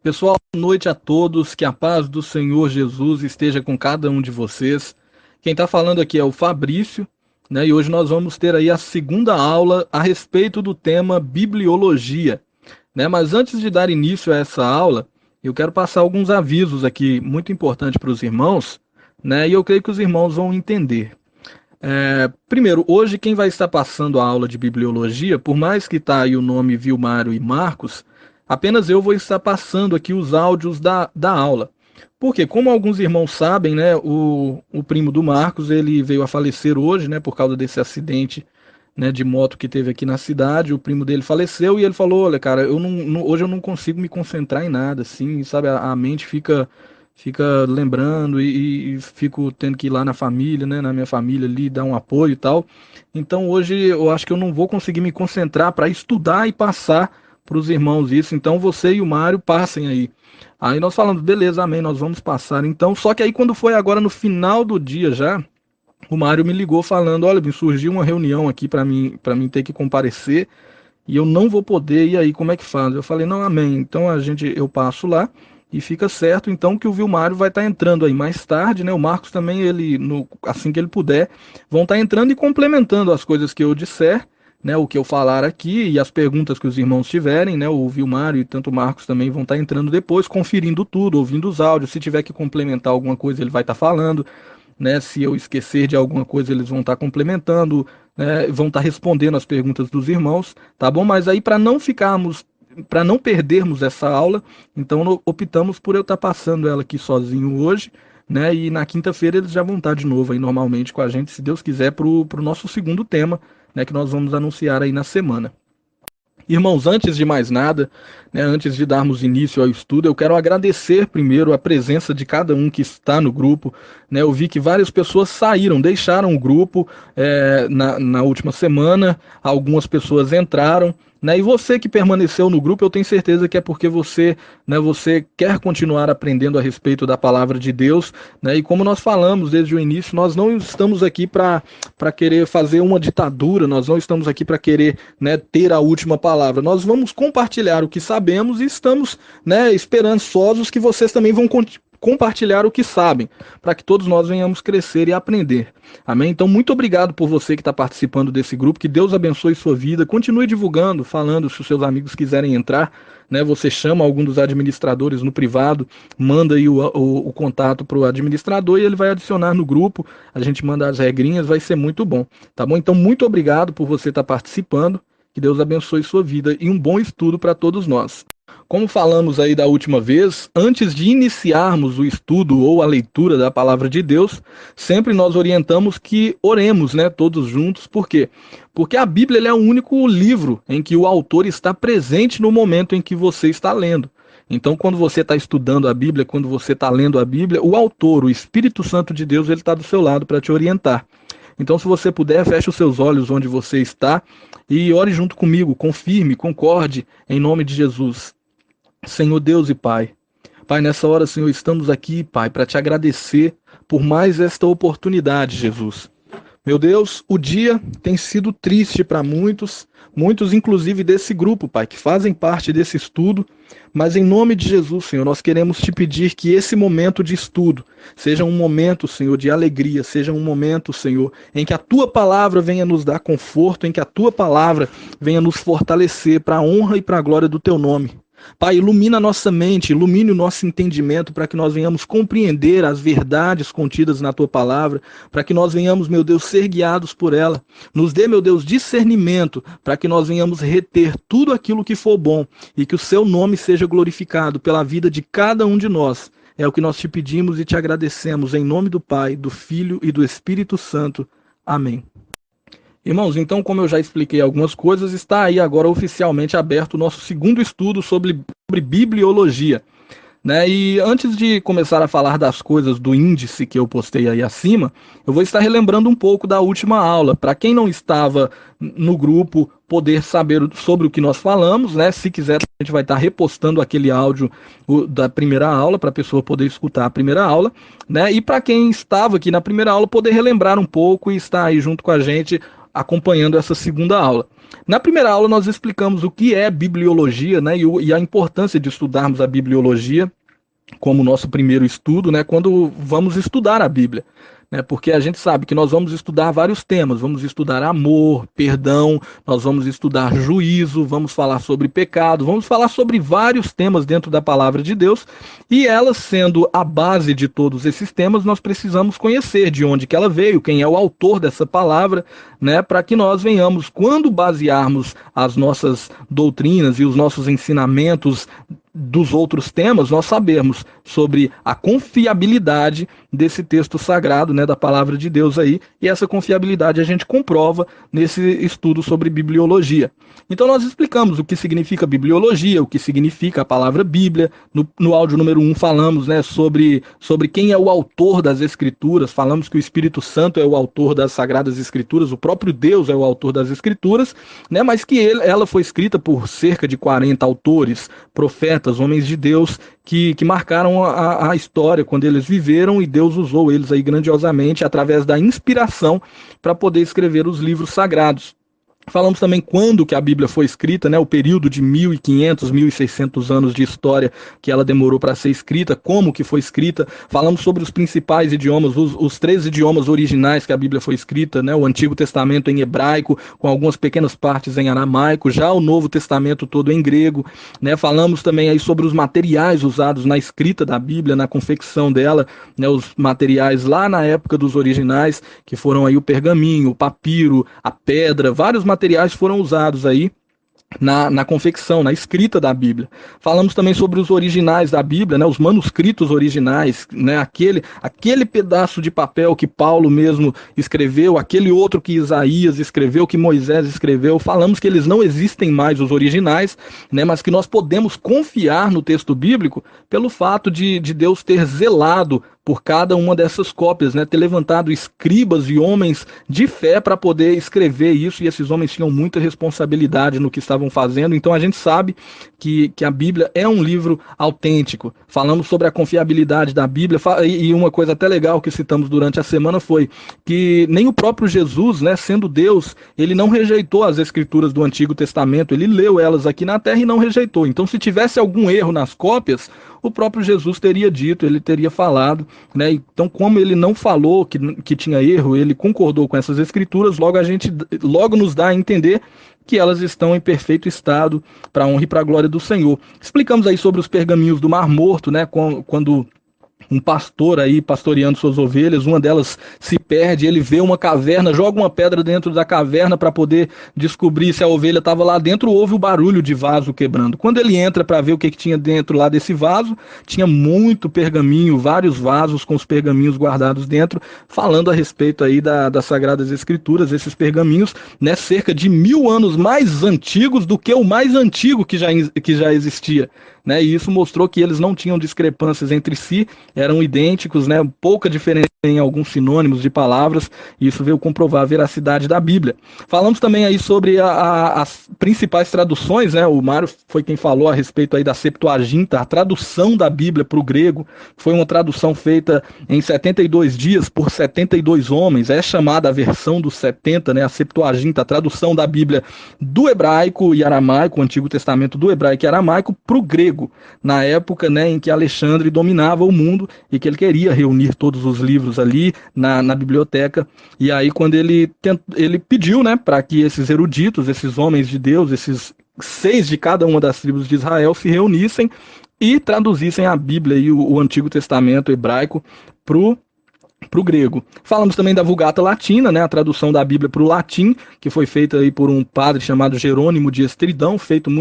Pessoal, boa noite a todos, que a paz do Senhor Jesus esteja com cada um de vocês. Quem está falando aqui é o Fabrício, né? E hoje nós vamos ter aí a segunda aula a respeito do tema bibliologia, né? Mas antes de dar início a essa aula, eu quero passar alguns avisos aqui muito importantes para os irmãos, né? E eu creio que os irmãos vão entender. Primeiro, hoje quem vai estar passando a aula de bibliologia, por mais que está aí o nome Vilmário e Marcos, apenas eu vou estar passando aqui os áudios da aula. Porque, como alguns irmãos sabem, né, o primo do Marcos ele veio a falecer hoje, né, por causa desse acidente, né, de moto que teve aqui na cidade. O primo dele faleceu e ele falou, olha, cara, hoje eu não consigo me concentrar em nada, assim, sabe, a mente fica lembrando e fico tendo que ir lá na família, né, na minha família ali, dar um apoio e tal. Então hoje eu acho que eu não vou conseguir me concentrar para estudar e passar para os irmãos isso, então você e o Mário passem aí. Aí nós falamos, beleza, amém, nós vamos passar. Então, só que aí quando foi agora no final do dia já, o Mário me ligou falando, olha, me surgiu uma reunião aqui para mim ter que comparecer e eu não vou poder, e aí como é que faz? Eu falei, não, amém, então eu passo lá e fica certo, então que o Vilmário vai estar entrando aí mais tarde, né? O Marcos também, assim que ele puder, vão estar entrando e complementando as coisas que eu disser, né, o que eu falar aqui e as perguntas que os irmãos tiverem, né, o Vilmário e tanto o Marcos também vão estar entrando depois, conferindo tudo, ouvindo os áudios. Se tiver que complementar alguma coisa, ele vai estar falando, né, se eu esquecer de alguma coisa, eles vão estar complementando, né, vão estar respondendo as perguntas dos irmãos, tá bom? Mas aí para não perdermos essa aula, então optamos por eu estar passando ela aqui sozinho hoje, né, e na quinta-feira eles já vão estar de novo aí normalmente com a gente, se Deus quiser, para o nosso segundo tema, né, que nós vamos anunciar aí na semana. Irmãos, antes de mais nada, né, antes de darmos início ao estudo, eu quero agradecer primeiro a presença de cada um que está no grupo, né? Eu vi que várias pessoas deixaram o grupo na última semana, algumas pessoas entraram, né? E você que permaneceu no grupo, eu tenho certeza que é porque você quer continuar aprendendo a respeito da palavra de Deus, né? E como nós falamos desde o início, nós não estamos aqui para querer fazer uma ditadura, nós não estamos aqui para querer, né, ter a última palavra. Nós vamos compartilhar o que sabemos e estamos, né, esperançosos que vocês também vão compartilhar o que sabem, para que todos nós venhamos crescer e aprender. Amém? Então, muito obrigado por você que está participando desse grupo, que Deus abençoe sua vida, continue divulgando, falando, se os seus amigos quiserem entrar, né, você chama algum dos administradores no privado, manda aí o contato para o administrador e ele vai adicionar no grupo, a gente manda as regrinhas, vai ser muito bom, tá bom? Então, muito obrigado por você estar participando, que Deus abençoe sua vida e um bom estudo para todos nós. Como falamos aí da última vez, antes de iniciarmos o estudo ou a leitura da palavra de Deus, sempre nós orientamos que oremos, né, todos juntos. Por quê? Porque a Bíblia ele é o único livro em que o autor está presente no momento em que você está lendo. Então, quando você está estudando a Bíblia, quando você está lendo a Bíblia, o autor, o Espírito Santo de Deus, ele está do seu lado para te orientar. Então, se você puder, feche os seus olhos onde você está e ore junto comigo, confirme, concorde, em nome de Jesus. Senhor Deus e Pai, Pai, nessa hora, Senhor, estamos aqui, Pai, para te agradecer por mais esta oportunidade, Jesus. Meu Deus, o dia tem sido triste para muitos inclusive desse grupo, Pai, que fazem parte desse estudo, mas em nome de Jesus, Senhor, nós queremos te pedir que esse momento de estudo seja um momento, Senhor, de alegria, seja um momento, Senhor, em que a Tua palavra venha nos dar conforto, em que a Tua palavra venha nos fortalecer para a honra e para a glória do Teu nome. Pai, ilumina a nossa mente, ilumine o nosso entendimento para que nós venhamos compreender as verdades contidas na Tua palavra, para que nós venhamos, meu Deus, ser guiados por ela. Nos dê, meu Deus, discernimento para que nós venhamos reter tudo aquilo que for bom e que o Seu nome seja glorificado pela vida de cada um de nós. É o que nós te pedimos e te agradecemos em nome do Pai, do Filho e do Espírito Santo. Amém. Irmãos, então, como eu já expliquei algumas coisas, está aí agora oficialmente aberto o nosso segundo estudo sobre bibliologia, né? E antes de começar a falar das coisas do índice que eu postei aí acima, eu vou estar relembrando um pouco da última aula, para quem não estava no grupo poder saber sobre o que nós falamos, né? Se quiser, a gente vai estar repostando aquele áudio da primeira aula, para a pessoa poder escutar a primeira aula, né? E para quem estava aqui na primeira aula, poder relembrar um pouco e estar aí junto com a gente, acompanhando essa segunda aula. Na primeira aula nós explicamos o que é bibliologia, né, e a importância de estudarmos a bibliologia como nosso primeiro estudo, né, quando vamos estudar a Bíblia. Né, porque a gente sabe que nós vamos estudar vários temas, vamos estudar amor, perdão, nós vamos estudar juízo, vamos falar sobre pecado, vamos falar sobre vários temas dentro da palavra de Deus, e ela sendo a base de todos esses temas, nós precisamos conhecer de onde que ela veio, quem é o autor dessa palavra, né, para que nós venhamos, quando basearmos as nossas doutrinas e os nossos ensinamentos dos outros temas, nós sabemos sobre a confiabilidade desse texto sagrado, né, da palavra de Deus aí, e essa confiabilidade a gente comprova nesse estudo sobre bibliologia. Então nós explicamos o que significa bibliologia, o que significa a palavra Bíblia. No áudio número 1 falamos, né, sobre quem é o autor das Escrituras, falamos que o Espírito Santo é o autor das Sagradas Escrituras, o próprio Deus é o autor das Escrituras, né, mas que ela foi escrita por cerca de 40 autores, profetas, homens de Deus, que marcaram a história quando eles viveram, e Deus usou eles aí grandiosamente através da inspiração para poder escrever os livros sagrados. Falamos também quando que a Bíblia foi escrita, né, o período de 1500, 1600 anos de história que ela demorou para ser escrita, como que foi escrita. Falamos sobre os principais idiomas, os 3 idiomas originais que a Bíblia foi escrita, né, o Antigo Testamento em hebraico, com algumas pequenas partes em aramaico, já o Novo Testamento todo em grego, né. Falamos também aí sobre os materiais usados na escrita da Bíblia, na confecção dela, né, os materiais lá na época dos originais, que foram aí o pergaminho, o papiro, a pedra, vários materiais foram usados aí na confecção, na escrita da Bíblia. Falamos também sobre os originais da Bíblia, né, os manuscritos originais, né, aquele pedaço de papel que Paulo mesmo escreveu, aquele outro que Isaías escreveu, que Moisés escreveu. Falamos que eles não existem mais, os originais, né, mas que nós podemos confiar no texto bíblico pelo fato de Deus ter zelado por cada uma dessas cópias, né, ter levantado escribas e homens de fé para poder escrever isso, e esses homens tinham muita responsabilidade no que estavam fazendo. Então a gente sabe que a Bíblia é um livro autêntico. Falamos sobre a confiabilidade da Bíblia, e uma coisa até legal que citamos durante a semana foi que nem o próprio Jesus, né, sendo Deus, ele não rejeitou as escrituras do Antigo Testamento, ele leu elas aqui na terra e não rejeitou. Então, se tivesse algum erro nas cópias, o próprio Jesus teria dito, ele teria falado, né? Então, como ele não falou que tinha erro, ele concordou com essas escrituras, logo nos dá a entender que elas estão em perfeito estado para a honra e para a glória do Senhor. Explicamos aí sobre os pergaminhos do Mar Morto, né? Quando um pastor aí pastoreando suas ovelhas, uma delas se perde, ele vê uma caverna, joga uma pedra dentro da caverna para poder descobrir se a ovelha estava lá dentro, ouve o barulho de vaso quebrando. Quando ele entra para ver o que tinha dentro lá desse vaso, tinha muito pergaminho, vários vasos com os pergaminhos guardados dentro, falando a respeito aí das Sagradas Escrituras, esses pergaminhos, né, cerca de 1000 anos mais antigos do que o mais antigo que já existia. Né, e isso mostrou que eles não tinham discrepâncias entre si, eram idênticos, né, pouca diferença em alguns sinônimos de palavras, e isso veio comprovar a veracidade da Bíblia. Falamos também aí sobre as principais traduções, né, o Mário foi quem falou a respeito aí da Septuaginta, a tradução da Bíblia para o grego, foi uma tradução feita em 72 dias por 72 homens, é chamada a versão dos 70, né, a Septuaginta, a tradução da Bíblia do hebraico e aramaico, o Antigo Testamento do hebraico e aramaico, para o grego, na época, né, em que Alexandre dominava o mundo e que ele queria reunir todos os livros ali na biblioteca. E aí, quando ele pediu, né, para que esses eruditos, esses homens de Deus, esses 6 de cada uma das tribos de Israel se reunissem e traduzissem a Bíblia e o Antigo Testamento hebraico para o grego. Falamos também da Vulgata Latina, né, a tradução da Bíblia para o latim, que foi feita aí por um padre chamado Jerônimo de Estridão, feito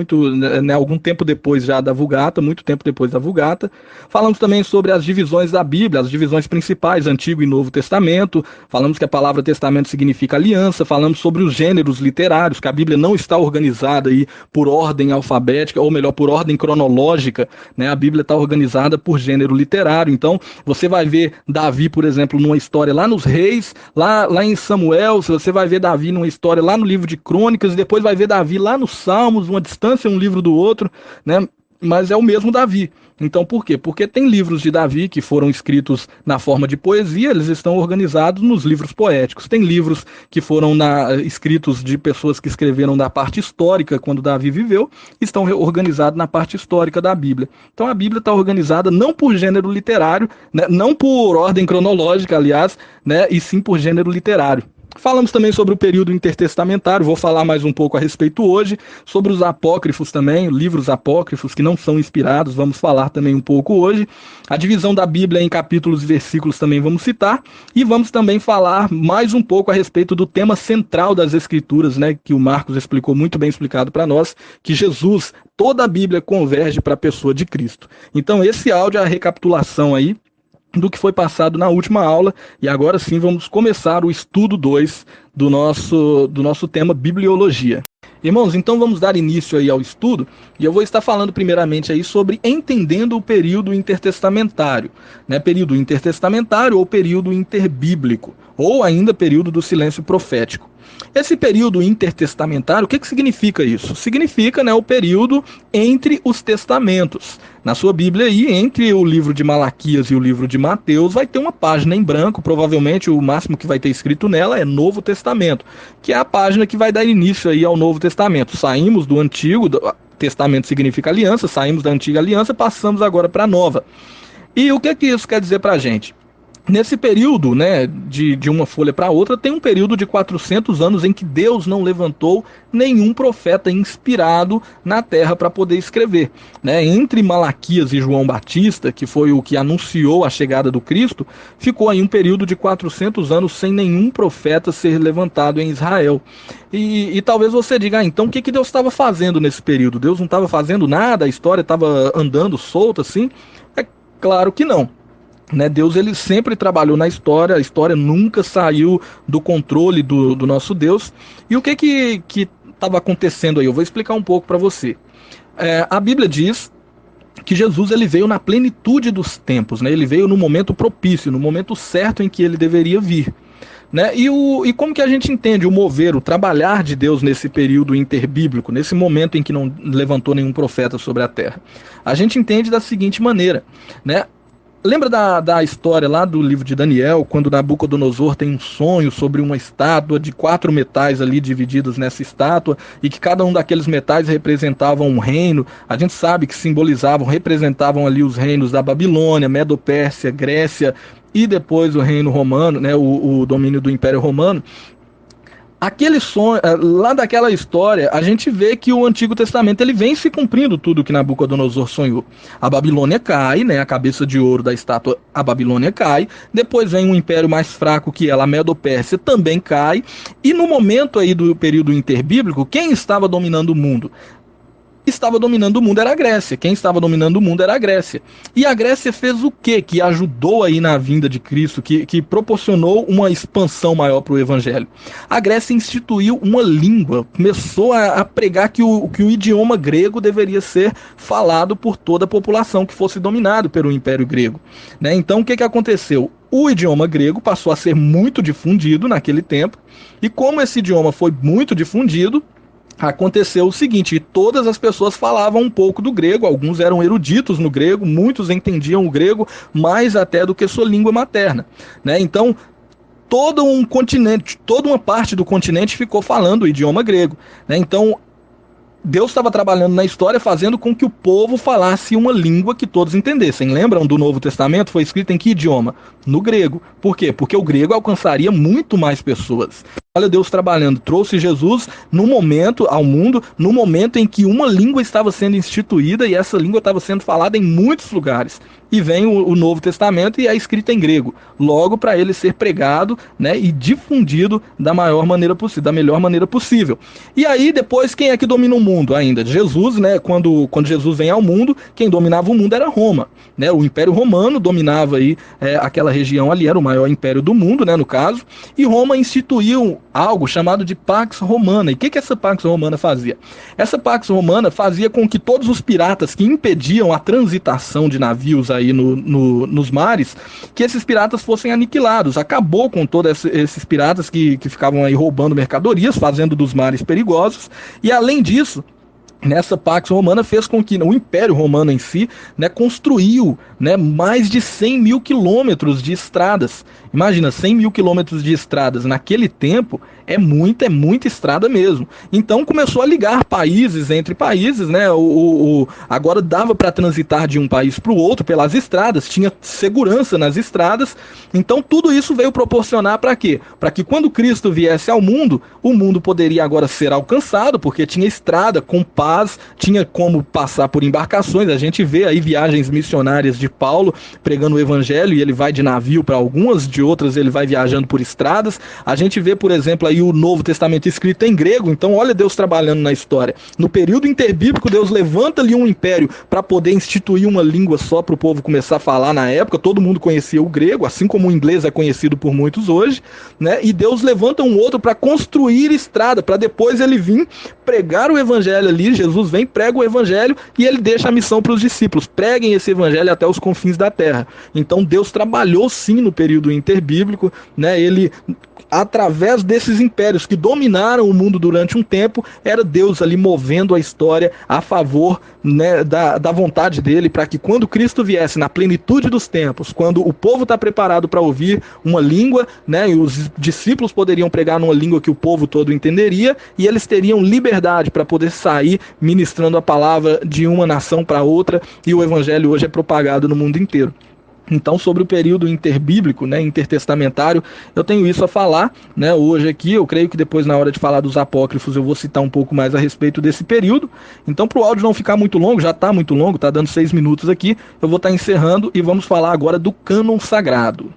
algum tempo depois já da Vulgata, muito tempo depois da Vulgata. Falamos também sobre as divisões da Bíblia, as divisões principais, Antigo e Novo Testamento. Falamos que a palavra testamento significa aliança. Falamos sobre os gêneros literários, que a Bíblia não está organizada aí por ordem alfabética, ou melhor, por ordem cronológica, né? A Bíblia está organizada por gênero literário. Então, você vai ver Davi, por exemplo, numa história lá nos Reis, lá em Samuel, você vai ver Davi numa história lá no livro de Crônicas, e depois vai ver Davi lá nos Salmos, uma distância um livro do outro, né? Mas é o mesmo Davi. Então, por quê? Porque tem livros de Davi que foram escritos na forma de poesia, eles estão organizados nos livros poéticos. Tem livros que foram escritos de pessoas que escreveram da parte histórica, quando Davi viveu, estão organizados na parte histórica da Bíblia. Então, a Bíblia está organizada não por gênero literário, né, não por ordem cronológica, aliás, né, e sim por gênero literário. Falamos também sobre o período intertestamentário, vou falar mais um pouco a respeito hoje, sobre os apócrifos também, livros apócrifos que não são inspirados, vamos falar também um pouco hoje. A divisão da Bíblia em capítulos e versículos também vamos citar, e vamos também falar mais um pouco a respeito do tema central das Escrituras, né, que o Marcos explicou muito bem explicado para nós, que Jesus, toda a Bíblia converge para a pessoa de Cristo. Então esse áudio é a recapitulação aí do que foi passado na última aula, e agora sim vamos começar o estudo 2 do nosso tema Bibliologia. Irmãos, então vamos dar início aí ao estudo, e eu vou estar falando primeiramente aí sobre entendendo o período intertestamentário, né? Período intertestamentário ou período interbíblico, ou ainda período do silêncio profético. Esse período intertestamentário, o que significa isso? Significa, né, o período entre os testamentos. Na sua Bíblia aí, entre o livro de Malaquias e o livro de Mateus, vai ter uma página em branco, provavelmente o máximo que vai ter escrito nela é Novo Testamento, que é a página que vai dar início aí ao Novo Testamento. Saímos do Antigo, Testamento significa aliança, saímos da Antiga Aliança, passamos agora para a Nova. E o que isso quer dizer para a gente? Nesse período, né, de uma folha para outra, tem um período de 400 anos em que Deus não levantou nenhum profeta inspirado na terra para poder escrever. Né? Entre Malaquias e João Batista, que foi o que anunciou a chegada do Cristo, ficou aí um período de 400 anos sem nenhum profeta ser levantado em Israel. E talvez você diga, então o que Deus estava fazendo nesse período? Deus não estava fazendo nada, a história estava andando solta assim? É claro que não. Né, Deus ele sempre trabalhou na história, a história nunca saiu do controle do nosso Deus. E o que estava acontecendo aí? Eu vou explicar um pouco para você. A Bíblia diz que Jesus ele veio na plenitude dos tempos, né? Ele veio no momento propício, no momento certo em que ele deveria vir. Né? E como que a gente entende o mover, o trabalhar de Deus nesse período interbíblico, nesse momento em que não levantou nenhum profeta sobre a terra? A gente entende da seguinte maneira, né? Lembra da história lá do livro de Daniel, quando Nabucodonosor tem um sonho sobre uma estátua de 4 metais ali divididos nessa estátua, e que cada um daqueles metais representava um reino? A gente sabe que representavam ali os reinos da Babilônia, Medo-Pérsia, Grécia, e depois o reino romano, né, o domínio do Império Romano. Aquele sonho, lá daquela história, a gente vê que o Antigo Testamento ele vem se cumprindo tudo que Nabucodonosor sonhou. A Babilônia cai, né, a cabeça de ouro da estátua, a Babilônia cai, depois vem um império mais fraco que ela, a Medo-Pérsia, também cai, e no momento aí do período interbíblico, quem estava dominando o mundo? Estava dominando o mundo era a Grécia. Quem estava dominando o mundo era a Grécia. E a Grécia fez o quê? Que ajudou aí na vinda de Cristo, que proporcionou uma expansão maior para o Evangelho. A Grécia instituiu uma língua, começou a pregar que o idioma grego deveria ser falado por toda a população que fosse dominado pelo Império Grego. Né? Então o que aconteceu? O idioma grego passou a ser muito difundido naquele tempo, e como esse idioma foi muito difundido, aconteceu o seguinte: todas as pessoas falavam um pouco do grego, alguns eram eruditos no grego, muitos entendiam o grego mais até do que sua língua materna, né? Então, todo um continente, toda uma parte do continente ficou falando o idioma grego, né? Então, Deus estava trabalhando na história, fazendo com que o povo falasse uma língua que todos entendessem. Lembram do Novo Testamento? Foi escrito em que idioma? No grego. Por quê? Porque o grego alcançaria muito mais pessoas. Olha Deus trabalhando, trouxe Jesus ao mundo, no momento em que uma língua estava sendo instituída, e essa língua estava sendo falada em muitos lugares. E vem o Novo Testamento e é escrito em grego, logo para ele ser pregado, né, e difundido da melhor maneira possível. E aí depois quem é que domina o mundo ainda? Jesus, né? Quando Jesus vem ao mundo, quem dominava o mundo era Roma, né? O Império Romano dominava aí aquela região ali, era o maior império do mundo, né, no caso, e Roma instituiu algo chamado de Pax Romana. E o que essa Pax Romana fazia? Essa Pax Romana fazia com que todos os piratas que impediam a transitação de navios aí nos mares, que esses piratas fossem aniquilados. Acabou com todos esses piratas que ficavam aí roubando mercadorias, fazendo dos mares perigosos, e além disso, nessa Pax Romana fez com que o Império Romano em si, né, construiu, né, mais de 100 mil quilômetros de estradas. Imagina, 100 mil quilômetros de estradas naquele tempo é muita estrada mesmo. Então começou a ligar países entre países, né? Agora dava para transitar de um país para o outro pelas estradas, tinha segurança nas estradas. Então tudo isso veio proporcionar para quê? Para que quando Cristo viesse ao mundo, o mundo poderia agora ser alcançado, porque tinha estrada com paz, tinha como passar por embarcações. A gente vê aí viagens missionárias de Paulo pregando o evangelho, e ele vai de navio para algumas, de outras ele vai viajando por estradas. A gente vê, por exemplo, aí o Novo Testamento escrito em grego. Então olha Deus trabalhando na história. No período interbíblico, Deus levanta ali um império para poder instituir uma língua só para o povo começar a falar. Na época todo mundo conhecia o grego, assim como o inglês é conhecido por muitos hoje, né? E Deus levanta um outro para construir estrada, para depois ele vir pregar o evangelho ali. Jesus vem, prega o evangelho, e ele deixa a missão para os discípulos: preguem esse evangelho até os confins da terra. Então Deus trabalhou sim no período interbíblico, né? Ele, através desses impérios que dominaram o mundo durante um tempo, era Deus ali movendo a história a favor, né, da vontade dele, para que quando Cristo viesse na plenitude dos tempos, quando o povo está preparado para ouvir uma língua, né, e os discípulos poderiam pregar numa língua que o povo todo entenderia, e eles teriam liberdade para poder sair ministrando a palavra de uma nação para outra, e o evangelho hoje é propagado no mundo inteiro. Então, sobre o período interbíblico, né, intertestamentário, eu tenho isso a falar, né, hoje aqui. Eu creio que depois, na hora de falar dos apócrifos, eu vou citar um pouco mais a respeito desse período. Então, para o áudio não ficar muito longo, já está muito longo, está dando 6 minutos aqui, eu vou estar encerrando e vamos falar agora do cânon sagrado.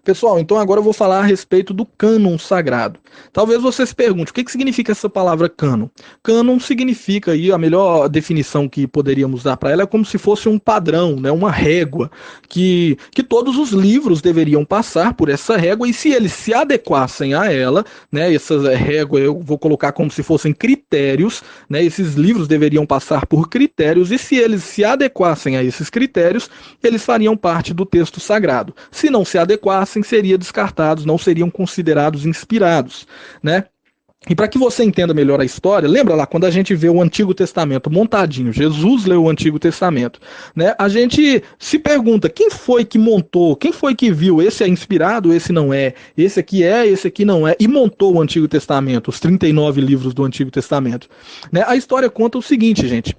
Pessoal, então agora eu vou falar a respeito do cânon sagrado. Talvez você se pergunte, o que significa essa palavra cânon? Cânon significa, aí a melhor definição que poderíamos dar para ela é como se fosse um padrão, né, uma régua, que todos os livros deveriam passar por essa régua, e se eles se adequassem a ela, né, essa régua eu vou colocar como se fossem critérios, né, esses livros deveriam passar por critérios, e se eles se adequassem a esses critérios, eles fariam parte do texto sagrado. Se não se adequassem, seriam descartados, não seriam considerados inspirados, né? E para que você entenda melhor a história, lembra lá quando a gente vê o Antigo Testamento montadinho, Jesus leu o Antigo Testamento, né? A gente se pergunta, quem foi que montou, quem foi que viu, esse é inspirado, esse não é, esse aqui não é, e montou o Antigo Testamento, os 39 livros do Antigo Testamento, né? A história conta o seguinte, gente,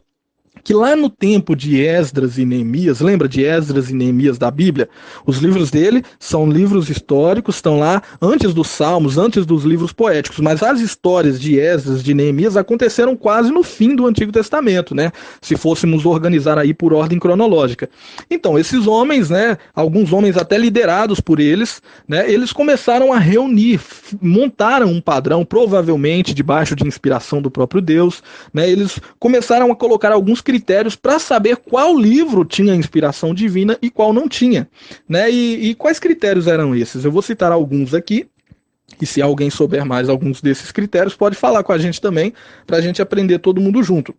que lá no tempo de Esdras e Neemias, lembra de Esdras e Neemias da Bíblia? Os livros dele são livros históricos, estão lá antes dos Salmos, antes dos livros poéticos, mas as histórias de Esdras, de Neemias aconteceram quase no fim do Antigo Testamento, né? Se fôssemos organizar aí por ordem cronológica. Então, esses homens, né, alguns homens até liderados por eles, né, eles começaram a reunir, montaram um padrão, provavelmente debaixo de inspiração do próprio Deus, né? Eles começaram a colocar alguns critérios para saber qual livro tinha inspiração divina e qual não tinha, né? E quais critérios eram esses? Eu vou citar alguns aqui, e se alguém souber mais alguns desses critérios, pode falar com a gente também, para a gente aprender todo mundo junto.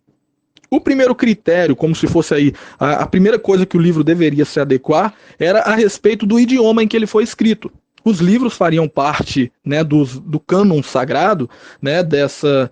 O primeiro critério, como se fosse aí a primeira coisa que o livro deveria se adequar, era a respeito do idioma em que ele foi escrito. Os livros fariam parte, né, do cânon sagrado, né, dessa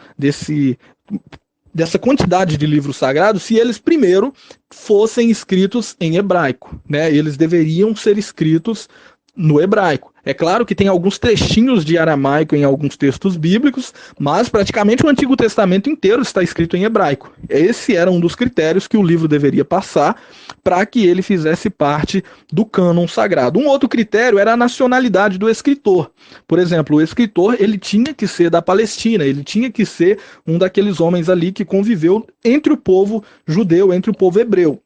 quantidade de livros sagrados, se eles primeiro fossem escritos em hebraico, né? Eles deveriam ser escritos no hebraico. É claro que tem alguns trechinhos de aramaico em alguns textos bíblicos, mas praticamente o Antigo Testamento inteiro está escrito em hebraico. Esse era um dos critérios que o livro deveria passar para que ele fizesse parte do cânon sagrado. Um outro critério era a nacionalidade do escritor. Por exemplo, o escritor ele tinha que ser da Palestina, ele tinha que ser um daqueles homens ali que conviveu entre o povo judeu, entre o povo hebreu.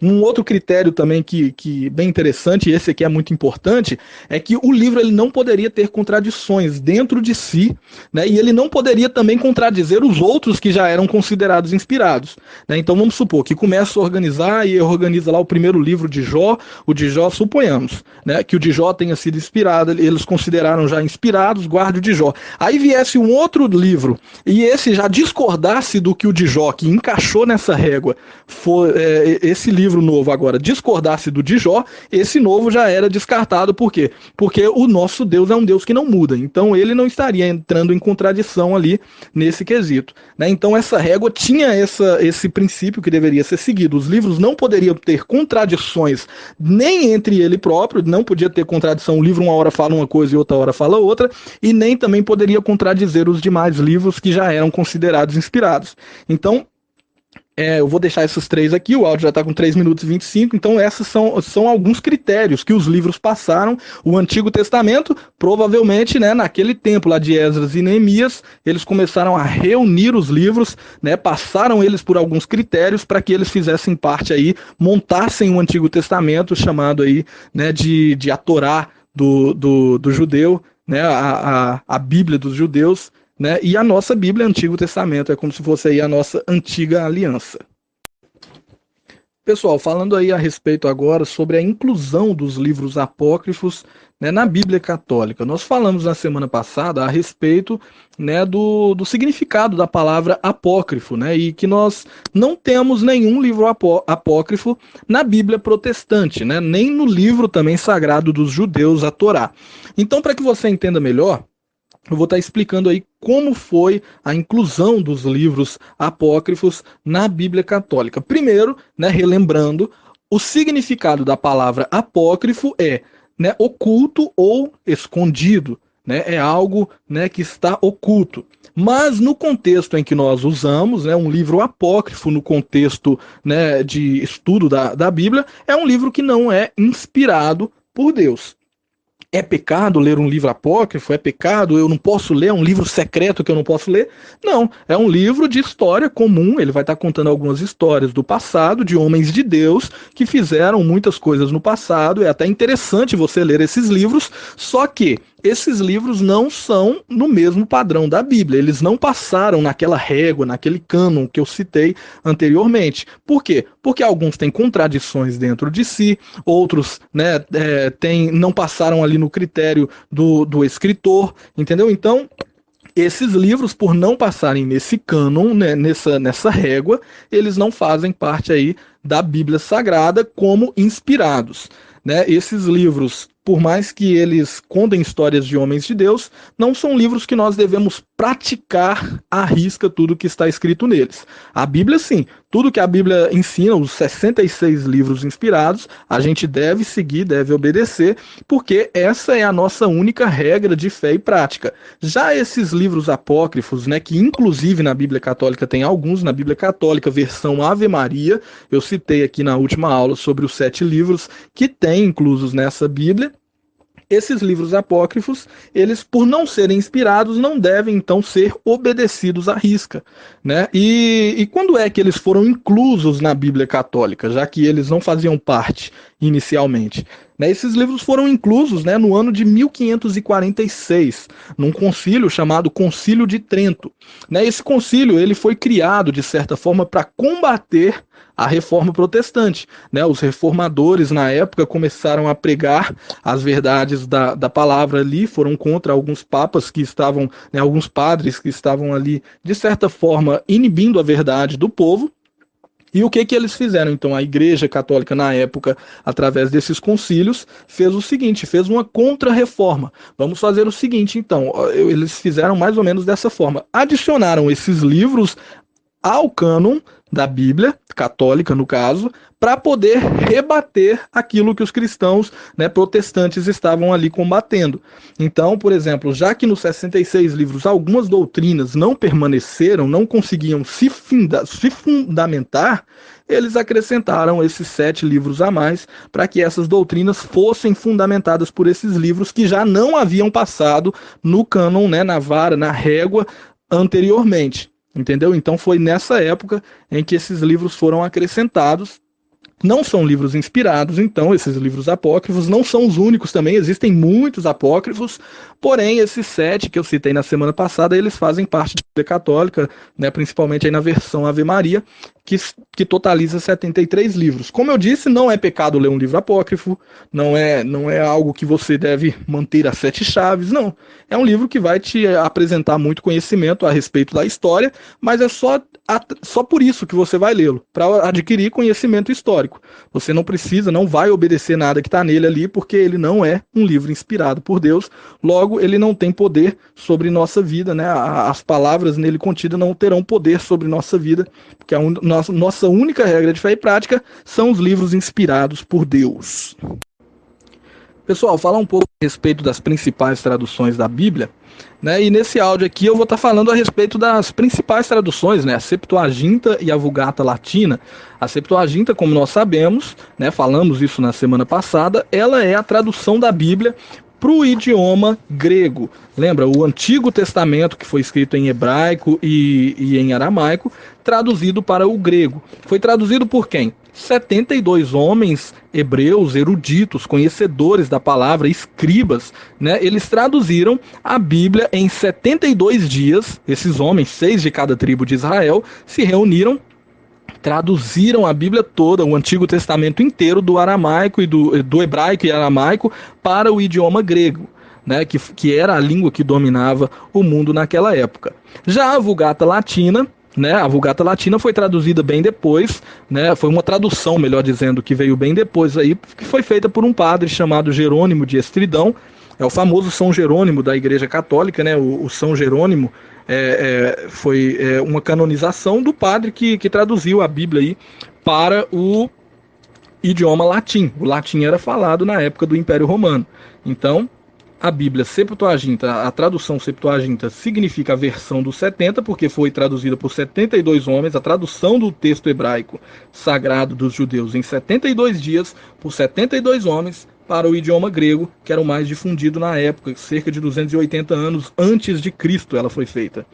Um outro critério também que bem interessante, e esse aqui é muito importante, é que o livro ele não poderia ter contradições dentro de si, né, e ele não poderia também contradizer os outros que já eram considerados inspirados, né? Então vamos supor que começa a organizar e organiza lá o primeiro livro de Jó, o de Jó, suponhamos, né, que o de Jó tenha sido inspirado, eles consideraram já inspirados, guarde o de Jó. Aí viesse um outro livro e esse já discordasse do que o de Jó, que encaixou nessa régua, esse livro novo agora discordasse do de Jó, esse novo já era descartado. Por quê? Porque o nosso Deus é um Deus que não muda, então ele não estaria entrando em contradição ali nesse quesito, né? Então essa régua tinha esse princípio que deveria ser seguido. Os livros não poderiam ter contradições nem entre ele próprio, não podia ter contradição, o livro uma hora fala uma coisa e outra hora fala outra, e nem também poderia contradizer os demais livros que já eram considerados inspirados. Então eu vou deixar esses três aqui, o áudio já está com 3 minutos e 25, então esses são alguns critérios que os livros passaram. O Antigo Testamento, provavelmente, né, naquele tempo lá de Esdras e Neemias, eles começaram a reunir os livros, né, passaram eles por alguns critérios para que eles fizessem parte aí, montassem o Antigo Testamento, chamado aí, né, de a Torá do judeu, né, a Bíblia dos judeus, né? E a nossa Bíblia, Antigo Testamento, é como se fosse aí a nossa antiga aliança. Pessoal, falando aí a respeito agora sobre a inclusão dos livros apócrifos, né, na Bíblia Católica. Nós falamos na semana passada a respeito, né, do significado da palavra apócrifo, né, e que nós não temos nenhum livro apócrifo na Bíblia protestante, né, nem no livro também sagrado dos judeus, a Torá. Então, para que você entenda melhor, eu vou estar explicando aí como foi a inclusão dos livros apócrifos na Bíblia Católica. Primeiro, né, relembrando, o significado da palavra apócrifo é, né, oculto ou escondido, né, é algo, né, que está oculto. Mas no contexto em que nós usamos, né, um livro apócrifo no contexto, né, de estudo da Bíblia, é um livro que não é inspirado por Deus. É pecado ler um livro apócrifo? É pecado? Eu não posso ler? É um livro secreto que eu não posso ler? Não, é um livro de história comum. Ele vai estar contando algumas histórias do passado, de homens de Deus que fizeram muitas coisas no passado. É até interessante você ler esses livros, só que esses livros não são no mesmo padrão da Bíblia. Eles não passaram naquela régua, naquele cânon que eu citei anteriormente. Por quê? Porque alguns têm contradições dentro de si, outros, né, não passaram ali no critério do escritor, entendeu? Então, esses livros, por não passarem nesse cânon, né, nessa régua, eles não fazem parte aí da Bíblia Sagrada como inspirados, né? Esses livros por mais que eles contem histórias de homens de Deus, não são livros que nós devemos praticar à risca tudo que está escrito neles. A Bíblia, sim, tudo que a Bíblia ensina, os 66 livros inspirados, a gente deve seguir, deve obedecer, porque essa é a nossa única regra de fé e prática. Já esses livros apócrifos, né, que inclusive na Bíblia Católica tem alguns, na Bíblia Católica, versão Ave Maria, eu citei aqui na última aula sobre os 7 livros que tem inclusos nessa Bíblia. Esses livros apócrifos, eles, por não serem inspirados, não devem, então, ser obedecidos à risca, né? E quando é que eles foram inclusos na Bíblia Católica, já que eles não faziam parte inicialmente? Né, esses livros foram inclusos, né, no ano de 1546, num concílio chamado Concílio de Trento. Né, esse concílio ele foi criado, de certa forma, para combater a reforma protestante. Né, os reformadores, na época, começaram a pregar as verdades da palavra ali, foram contra alguns papas que estavam, né, alguns padres que estavam ali, de certa forma, inibindo a verdade do povo. E o que eles fizeram? Então, a Igreja Católica, na época, através desses concílios, fez o seguinte, fez uma contra-reforma. Vamos fazer o seguinte, então, eles fizeram mais ou menos dessa forma. Adicionaram esses livros ao cânon da Bíblia, católica no caso, para poder rebater aquilo que os cristãos, né, protestantes estavam ali combatendo. Então, por exemplo, já que nos 66 livros algumas doutrinas não permaneceram, não conseguiam se fundamentar, eles acrescentaram esses 7 livros a mais para que essas doutrinas fossem fundamentadas por esses livros que já não haviam passado no cânon, né, na vara, na régua anteriormente. Entendeu? Então foi nessa época em que esses livros foram acrescentados. Não são livros inspirados, então esses livros apócrifos não são os únicos também, existem muitos apócrifos, porém esses 7 que eu citei na semana passada, eles fazem parte da Bíblia Católica, né, principalmente aí na versão Ave Maria, que totaliza 73 livros. Como eu disse, não é pecado ler um livro apócrifo, não é algo que você deve manter as 7 chaves, não. É um livro que vai te apresentar muito conhecimento a respeito da história, mas é só por isso que você vai lê-lo, para adquirir conhecimento histórico. Você não precisa, não vai obedecer nada que está nele ali, porque ele não é um livro inspirado por Deus, logo ele não tem poder sobre nossa vida, né? As palavras nele contidas não terão poder sobre nossa vida, porque a nossa única regra de fé e prática são os livros inspirados por Deus. Pessoal, falar um pouco a respeito das principais traduções da Bíblia, né? E nesse áudio aqui eu vou estar falando a respeito das principais traduções, né? A Septuaginta e a Vulgata Latina. A Septuaginta, como nós sabemos, né? Falamos isso na semana passada, ela é a tradução da Bíblia para o idioma grego. Lembra, o Antigo Testamento, que foi escrito em hebraico e em aramaico, traduzido para o grego. Foi traduzido por quem? 72 homens hebreus, eruditos, conhecedores da palavra, escribas, né? Eles traduziram a Bíblia em 72 dias. Esses homens, 6 de cada tribo de Israel, se reuniram, traduziram a Bíblia toda, o Antigo Testamento inteiro, do aramaico e do hebraico e aramaico para o idioma grego, né, que era a língua que dominava o mundo naquela época. Já a Vulgata Latina, né, a Vulgata Latina foi traduzida bem depois, né, foi uma tradução, melhor dizendo, que veio bem depois aí, que foi feita por um padre chamado Jerônimo de Estridão. É o famoso São Jerônimo da Igreja Católica, né? O São Jerônimo foi uma canonização do padre que traduziu a Bíblia aí para o idioma latim. O latim era falado na época do Império Romano. Então, a Bíblia Septuaginta, a tradução Septuaginta significa a versão dos 70, porque foi traduzida por 72 homens, a tradução do texto hebraico sagrado dos judeus em 72 dias, por 72 homens, para o idioma grego, que era o mais difundido na época, cerca de 280 anos antes de Cristo ela foi feita.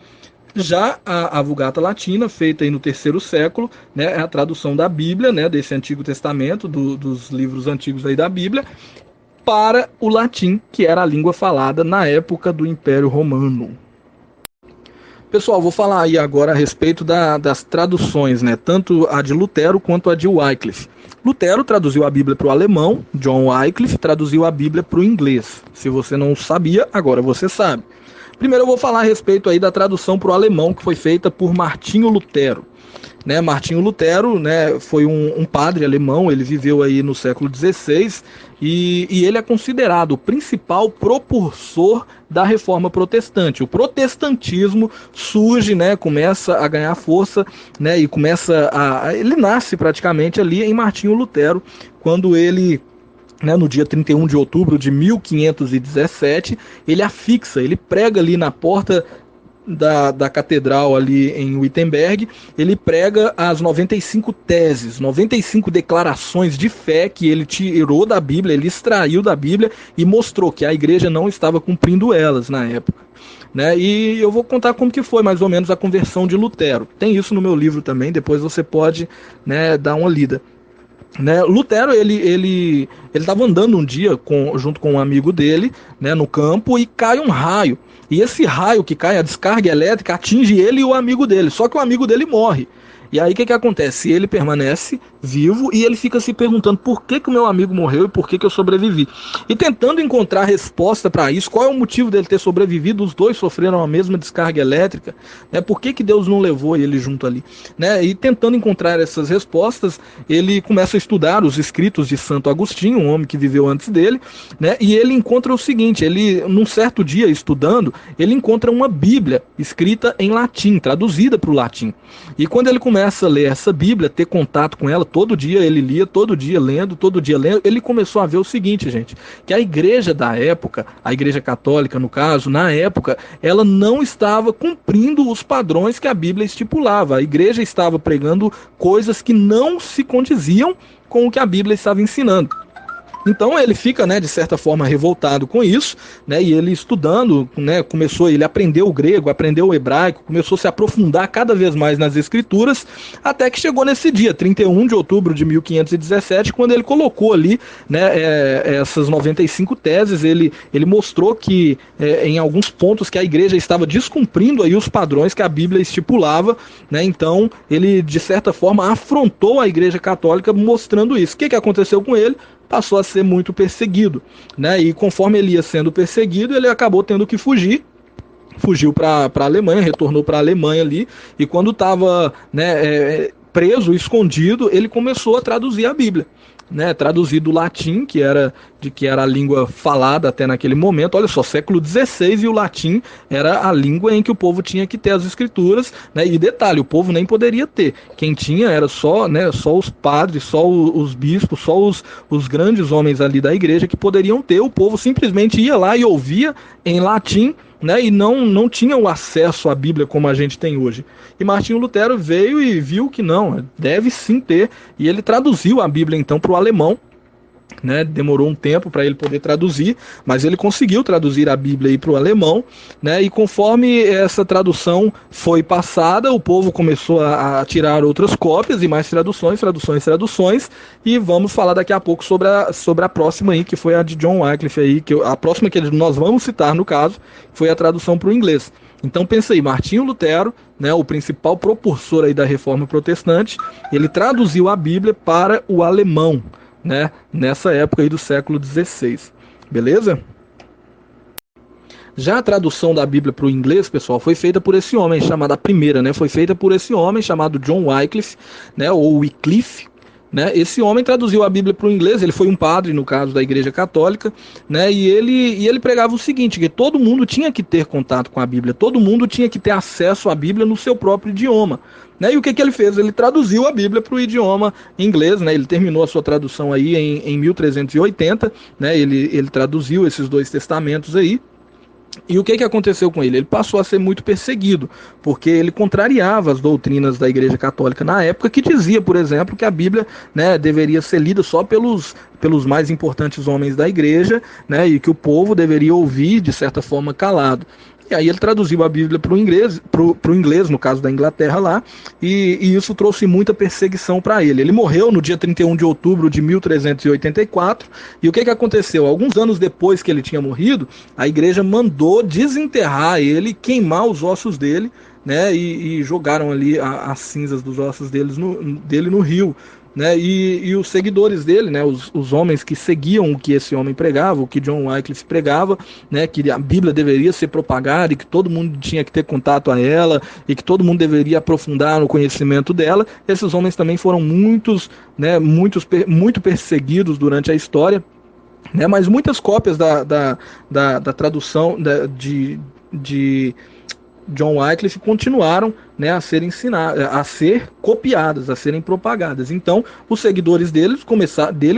Já a Vulgata Latina, feita aí no 3º século, né, é a tradução da Bíblia, né, desse Antigo Testamento, dos livros antigos aí da Bíblia, para o latim, que era a língua falada na época do Império Romano. Pessoal, vou falar aí agora a respeito das traduções, né, tanto a de Lutero quanto a de Wycliffe. Lutero traduziu a Bíblia para o alemão, John Wycliffe traduziu a Bíblia para o inglês. Se você não sabia, agora você sabe. Primeiro eu vou falar a respeito aí da tradução para o alemão, que foi feita por Martinho Lutero. né? Martinho Lutero, né, foi um padre alemão, ele viveu aí no século XVI e ele é considerado o principal propulsor da reforma protestante. O protestantismo surge, né, começa a ganhar força, né, e ele nasce praticamente ali em Martinho Lutero, quando ele, né, no dia 31 de outubro de 1517, ele prega ali na porta da catedral ali em Wittenberg, ele prega as 95 teses, 95 declarações de fé que ele tirou da Bíblia, ele extraiu da Bíblia e mostrou que a igreja não estava cumprindo elas na época. Né? E eu vou contar como que foi mais ou menos a conversão de Lutero. Tem isso no meu livro também, depois você pode, né, dar uma lida. Né, Lutero ele estava andando um dia junto com um amigo dele, né, no campo, e cai um raio. E esse raio que cai, a descarga elétrica, atinge ele e o amigo dele. Só que o amigo dele morre. E aí o que acontece? Ele permanece vivo e ele fica se perguntando por que o meu amigo morreu e por que eu sobrevivi. E tentando encontrar resposta para isso, qual é o motivo dele ter sobrevivido, os dois sofreram a mesma descarga elétrica, né? Por que Deus não levou ele junto ali? Né? E tentando encontrar essas respostas, ele começa a estudar os escritos de Santo Agostinho, um homem que viveu antes dele, né? E ele encontra o seguinte, ele, num certo dia estudando, ele encontra uma Bíblia escrita em latim, traduzida para o latim. E quando ele começa a ler essa Bíblia, ter contato com ela, todo dia ele lia, todo dia lendo, ele começou a ver o seguinte, gente, que a igreja da época, a igreja católica no caso, na época, ela não estava cumprindo os padrões que a Bíblia estipulava. A igreja estava pregando coisas que não se condiziam com o que a Bíblia estava ensinando. Então ele fica, né, de certa forma revoltado com isso, né, e ele estudando, né, ele aprendeu o grego, aprendeu o hebraico, começou a se aprofundar cada vez mais nas escrituras, até que chegou nesse dia, 31 de outubro de 1517, quando ele colocou ali, né, essas 95 teses, ele mostrou que em alguns pontos que a igreja estava descumprindo aí os padrões que a Bíblia estipulava, né, então ele de certa forma afrontou a igreja católica mostrando isso. O que aconteceu com ele? Passou a ser muito perseguido, né? E conforme ele ia sendo perseguido, ele acabou tendo que fugir. Fugiu para a Alemanha, retornou para a Alemanha ali, e quando estava, né, preso, escondido, ele começou a traduzir a Bíblia. Né, traduzir do latim, que era a língua falada até naquele momento. Olha só, século XVI, e o latim era a língua em que o povo tinha que ter as escrituras, né, e detalhe, o povo nem poderia ter. Quem tinha era só, né, só os padres, só os bispos, só os grandes homens ali da igreja que poderiam ter. O povo simplesmente ia lá e ouvia em latim, né, e não tinha o acesso à Bíblia como a gente tem hoje. E Martinho Lutero veio e viu que não, deve sim ter, e ele traduziu a Bíblia então para o alemão, né, demorou um tempo para ele poder traduzir, mas ele conseguiu traduzir a Bíblia para o alemão, né, e conforme essa tradução foi passada, o povo começou a tirar outras cópias e mais traduções, e vamos falar daqui a pouco sobre a próxima aí, que foi a de John Wycliffe aí, a próxima que nós vamos citar no caso, foi a tradução para o inglês. Então pensa aí, Martinho Lutero, né, o principal propulsor aí da reforma protestante, ele traduziu a Bíblia para o alemão, né, nessa época aí do século XVI, beleza? Já a tradução da Bíblia para o inglês, pessoal, foi feita por esse homem, chamada a primeira, né, foi feita por esse homem chamado John Wycliffe, né, ou Wycliffe, né? Esse homem traduziu a Bíblia para o inglês, ele foi um padre, no caso da Igreja Católica, né? E ele pregava o seguinte, que todo mundo tinha que ter contato com a Bíblia, todo mundo tinha que ter acesso à Bíblia no seu próprio idioma. Né? E o que ele fez? Ele traduziu a Bíblia para o idioma inglês, né? Ele terminou a sua tradução aí em 1380, né? Ele traduziu esses dois testamentos aí. E o que aconteceu com ele? Ele passou a ser muito perseguido, porque ele contrariava as doutrinas da Igreja Católica na época, que dizia, por exemplo, que a Bíblia, né, deveria ser lida só pelos mais importantes homens da Igreja, né, e que o povo deveria ouvir, de certa forma, calado. E aí ele traduziu a Bíblia para o inglês, no caso da Inglaterra lá, e isso trouxe muita perseguição para ele. Ele morreu no dia 31 de outubro de 1384, e o que aconteceu? Alguns anos depois que ele tinha morrido, a igreja mandou desenterrar ele, queimar os ossos dele, né, e jogaram ali as cinzas dos ossos dele no rio, né, e os seguidores dele, né, os homens que seguiam o que esse homem pregava, o que John Wycliffe pregava, né, que a Bíblia deveria ser propagada e que todo mundo tinha que ter contato a ela e que todo mundo deveria aprofundar no conhecimento dela. Esses homens também foram muito perseguidos durante a história, né, mas muitas cópias da tradução de John Wycliffe continuaram, né, a ser copiadas, a serem propagadas. Então, os seguidores dele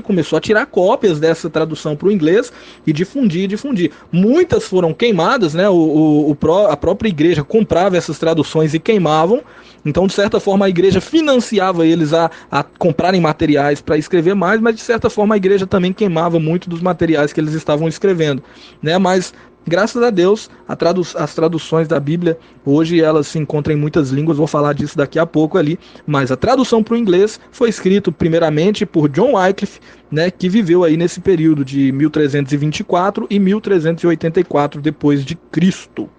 começou a tirar cópias dessa tradução para o inglês e difundir. Muitas foram queimadas, né? A própria igreja comprava essas traduções e queimavam. Então, de certa forma, a igreja financiava eles a comprarem materiais para escrever mais, mas de certa forma a igreja também queimava muito dos materiais que eles estavam escrevendo, né? Mas graças a Deus, as traduções da Bíblia, hoje elas se encontram em muitas línguas, vou falar disso daqui a pouco ali, mas a tradução para o inglês foi escrito primeiramente por John Wycliffe, né, que viveu aí nesse período de 1324 e 1384 depois de Cristo.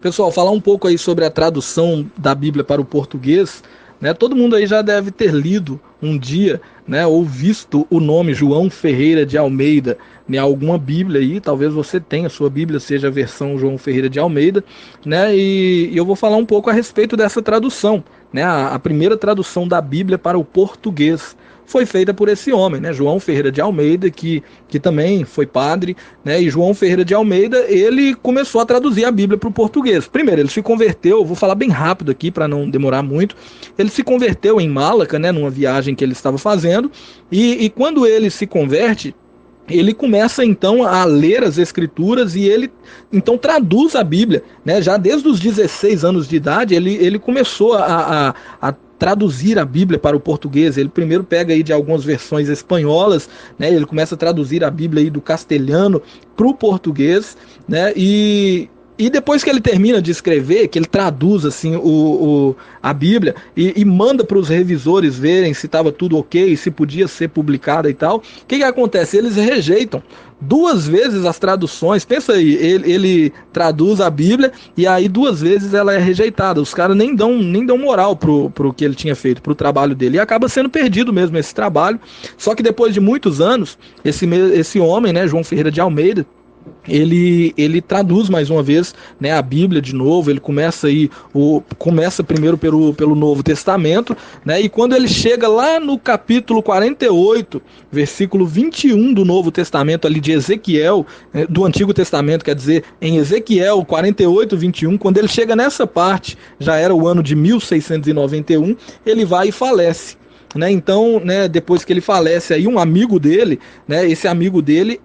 Pessoal, falar um pouco aí sobre a tradução da Bíblia para o português, né, todo mundo aí já deve ter lido um dia, né, ou visto o nome João Ferreira de Almeida em alguma Bíblia aí, talvez você tenha, sua Bíblia seja a versão João Ferreira de Almeida, né, e eu vou falar um pouco a respeito dessa tradução, né, a primeira tradução da Bíblia para o português foi feita por esse homem, né, João Ferreira de Almeida, que também foi padre, né, e João Ferreira de Almeida, ele começou a traduzir a Bíblia para o português. Primeiro, ele se converteu, vou falar bem rápido aqui para não demorar muito, ele se converteu em Malaca, né, numa viagem que ele estava fazendo, e quando ele se converte, ele começa então a ler as escrituras e ele então traduz a Bíblia, né? Já desde os 16 anos de idade ele começou a traduzir a Bíblia para o português. Ele primeiro pega aí de algumas versões espanholas, né? Ele começa a traduzir a Bíblia aí do castelhano para o português, né? E depois que ele termina de escrever, que ele traduz assim a Bíblia e manda para os revisores verem se estava tudo ok, se podia ser publicada e tal, o que acontece? Eles rejeitam 2 vezes as traduções. Pensa aí, ele traduz a Bíblia e aí 2 vezes ela é rejeitada. Os caras nem dão moral pro que ele tinha feito, pro trabalho dele. E acaba sendo perdido mesmo esse trabalho. Só que depois de muitos anos, esse homem, né, João Ferreira de Almeida, ele traduz mais uma vez, né, a Bíblia de novo. Ele começa primeiro pelo Novo Testamento, né, e quando ele chega lá no capítulo 48, versículo 21 do Novo Testamento, ali de Ezequiel, do Antigo Testamento, quer dizer, em Ezequiel 48, 21, quando ele chega nessa parte, já era o ano de 1691, ele vai e falece, né? Então, né, depois que ele falece, aí um amigo dele, né, esse amigo dele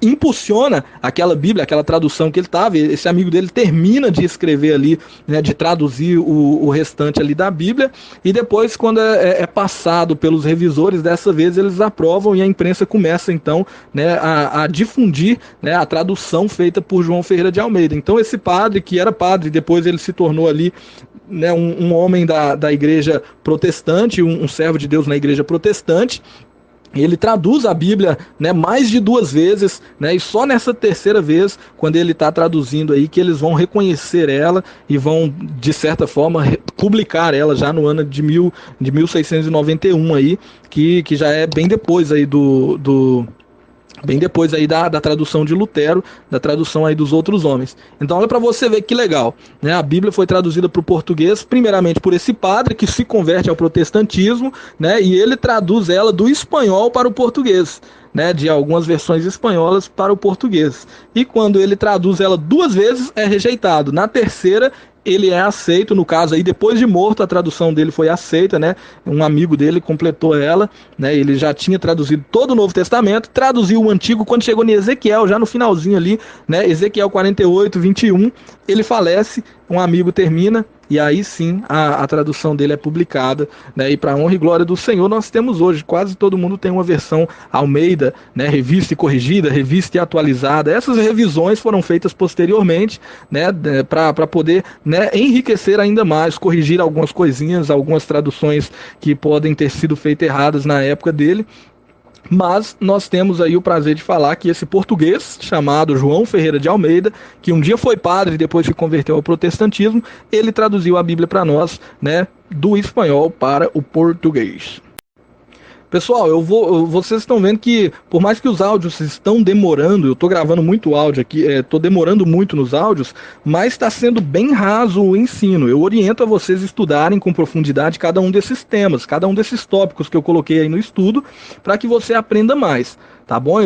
impulsiona aquela Bíblia, aquela tradução que ele estava. Esse amigo dele termina de escrever ali, né, de traduzir o restante ali da Bíblia, e depois, quando é passado pelos revisores, dessa vez eles aprovam e a imprensa começa então, né, a difundir, né, a tradução feita por João Ferreira de Almeida. Então esse padre, que era padre, depois ele se tornou ali, né, um homem da igreja protestante, um servo de Deus na igreja protestante. Ele traduz a Bíblia, né, mais de 2 vezes, né, e só nessa terceira vez, quando ele está traduzindo aí, que eles vão reconhecer ela e vão, de certa forma, publicar ela já no ano de 1691 aí, que já é bem depois aí bem depois aí da tradução de Lutero, da tradução aí dos outros homens. Então olha para você ver que legal, né? A Bíblia foi traduzida para o português primeiramente por esse padre que se converte ao protestantismo, né? E ele traduz ela do espanhol para o português, né? De algumas versões espanholas para o português. E quando ele traduz ela 2 vezes, é rejeitado. Na terceira, ele é aceito. No caso aí, depois de morto, a tradução dele foi aceita, né? Um amigo dele completou ela, né? Ele já tinha traduzido todo o Novo Testamento, traduziu o Antigo. Quando chegou em Ezequiel, já no finalzinho ali, né? Ezequiel 48, 21, ele falece, um amigo termina, e aí sim a tradução dele é publicada, né? E para honra e glória do Senhor, nós temos hoje, quase todo mundo tem uma versão Almeida, né? Revista e corrigida, revista e atualizada. Essas revisões foram feitas posteriormente, né? Para poder, né, enriquecer ainda mais, corrigir algumas coisinhas, algumas traduções que podem ter sido feitas erradas na época dele. Mas nós temos aí o prazer de falar que esse português, chamado João Ferreira de Almeida, que um dia foi padre e depois se converteu ao protestantismo, ele traduziu a Bíblia para nós, né, do espanhol para o português. Pessoal, vocês estão vendo que, por mais que os áudios estão demorando, eu estou gravando muito áudio aqui, estou demorando muito nos áudios, mas está sendo bem raso o ensino. Eu oriento a vocês estudarem com profundidade cada um desses temas, cada um desses tópicos que eu coloquei aí no estudo, para que você aprenda mais. Tá bom?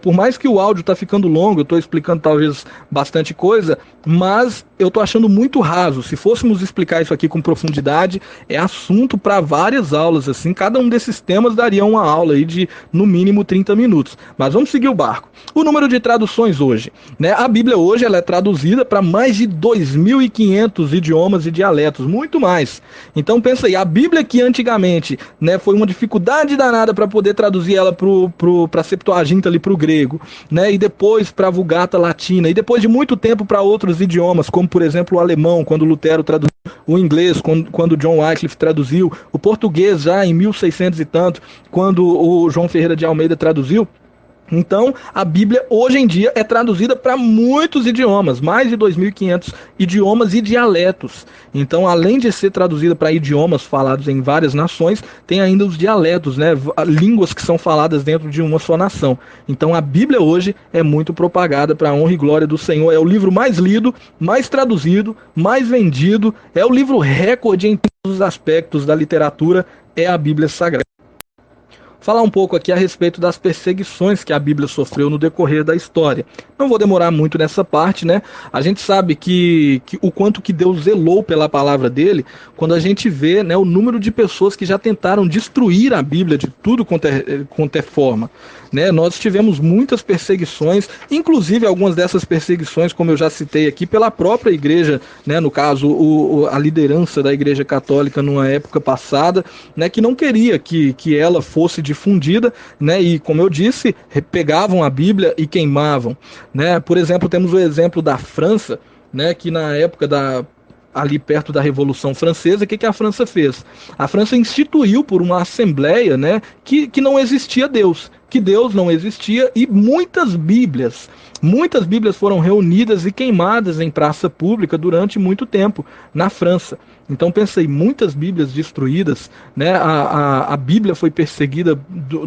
Por mais que o áudio tá ficando longo, eu tô explicando talvez bastante coisa, mas eu tô achando muito raso. Se fôssemos explicar isso aqui com profundidade, é assunto para várias aulas, assim. Cada um desses temas daria uma aula aí de, no mínimo, 30 minutos. Mas vamos seguir o barco. O número de traduções hoje, né? A Bíblia hoje ela é traduzida para mais de 2.500 idiomas e dialetos, muito mais. Então pensa aí, a Bíblia que antigamente, né, foi uma dificuldade danada para poder traduzir ela para a Septuaginta ali para o grego, né, e depois para a Vulgata Latina, e depois de muito tempo para outros idiomas, como por exemplo o alemão, quando Lutero traduziu, o inglês, quando John Wycliffe traduziu, o português já em 1600 e tanto, quando o João Ferreira de Almeida traduziu. Então, a Bíblia hoje em dia é traduzida para muitos idiomas, mais de 2.500 idiomas e dialetos. Então, além de ser traduzida para idiomas falados em várias nações, tem ainda os dialetos, né, línguas que são faladas dentro de uma só nação. Então, a Bíblia hoje é muito propagada para a honra e glória do Senhor. É o livro mais lido, mais traduzido, mais vendido, é o livro recorde em todos os aspectos da literatura, é a Bíblia Sagrada. Falar um pouco aqui a respeito das perseguições que a Bíblia sofreu no decorrer da história. Não vou demorar muito nessa parte, né? A gente sabe que o quanto que Deus zelou pela palavra dele, quando a gente vê, né, o número de pessoas que já tentaram destruir a Bíblia de tudo quanto é forma. Né? Nós tivemos muitas perseguições, inclusive algumas dessas perseguições, como eu já citei aqui, pela própria igreja, né? No caso, a liderança da Igreja Católica numa época passada, né, que não queria que ela fosse difundida, né, e como eu disse, pegavam a Bíblia e queimavam, né? Por exemplo, temos o exemplo da França, né, que na época ali perto da Revolução Francesa, o que a França fez? A França instituiu por uma assembleia, né, que não existia Deus, que Deus não existia, e muitas Bíblias foram reunidas e queimadas em praça pública durante muito tempo na França. Então pensei, muitas Bíblias destruídas, né? A Bíblia foi perseguida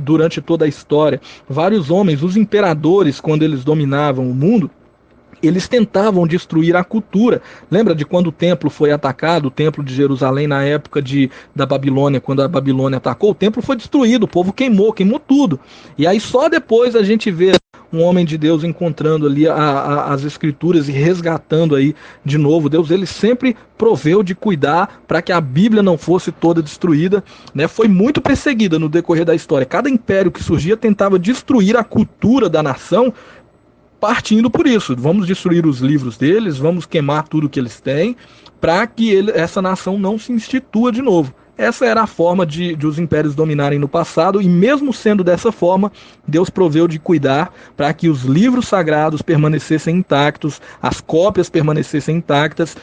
durante toda a história. Vários homens, os imperadores, quando eles dominavam o mundo, eles tentavam destruir a cultura. Lembra de quando o templo foi atacado, o templo de Jerusalém na época da Babilônia, quando a Babilônia atacou, o templo foi destruído, o povo queimou tudo. E aí só depois a gente vê um homem de Deus encontrando ali as escrituras e resgatando aí de novo. Deus, ele sempre proveu de cuidar para que a Bíblia não fosse toda destruída, né? Foi muito perseguida no decorrer da história. Cada império que surgia tentava destruir a cultura da nação, partindo por isso. Vamos destruir os livros deles, vamos queimar tudo que eles têm, para que essa nação não se institua de novo. Essa era a forma de os impérios dominarem no passado, e mesmo sendo dessa forma, Deus proveu de cuidar para que os livros sagrados permanecessem intactos, as cópias permanecessem intactas,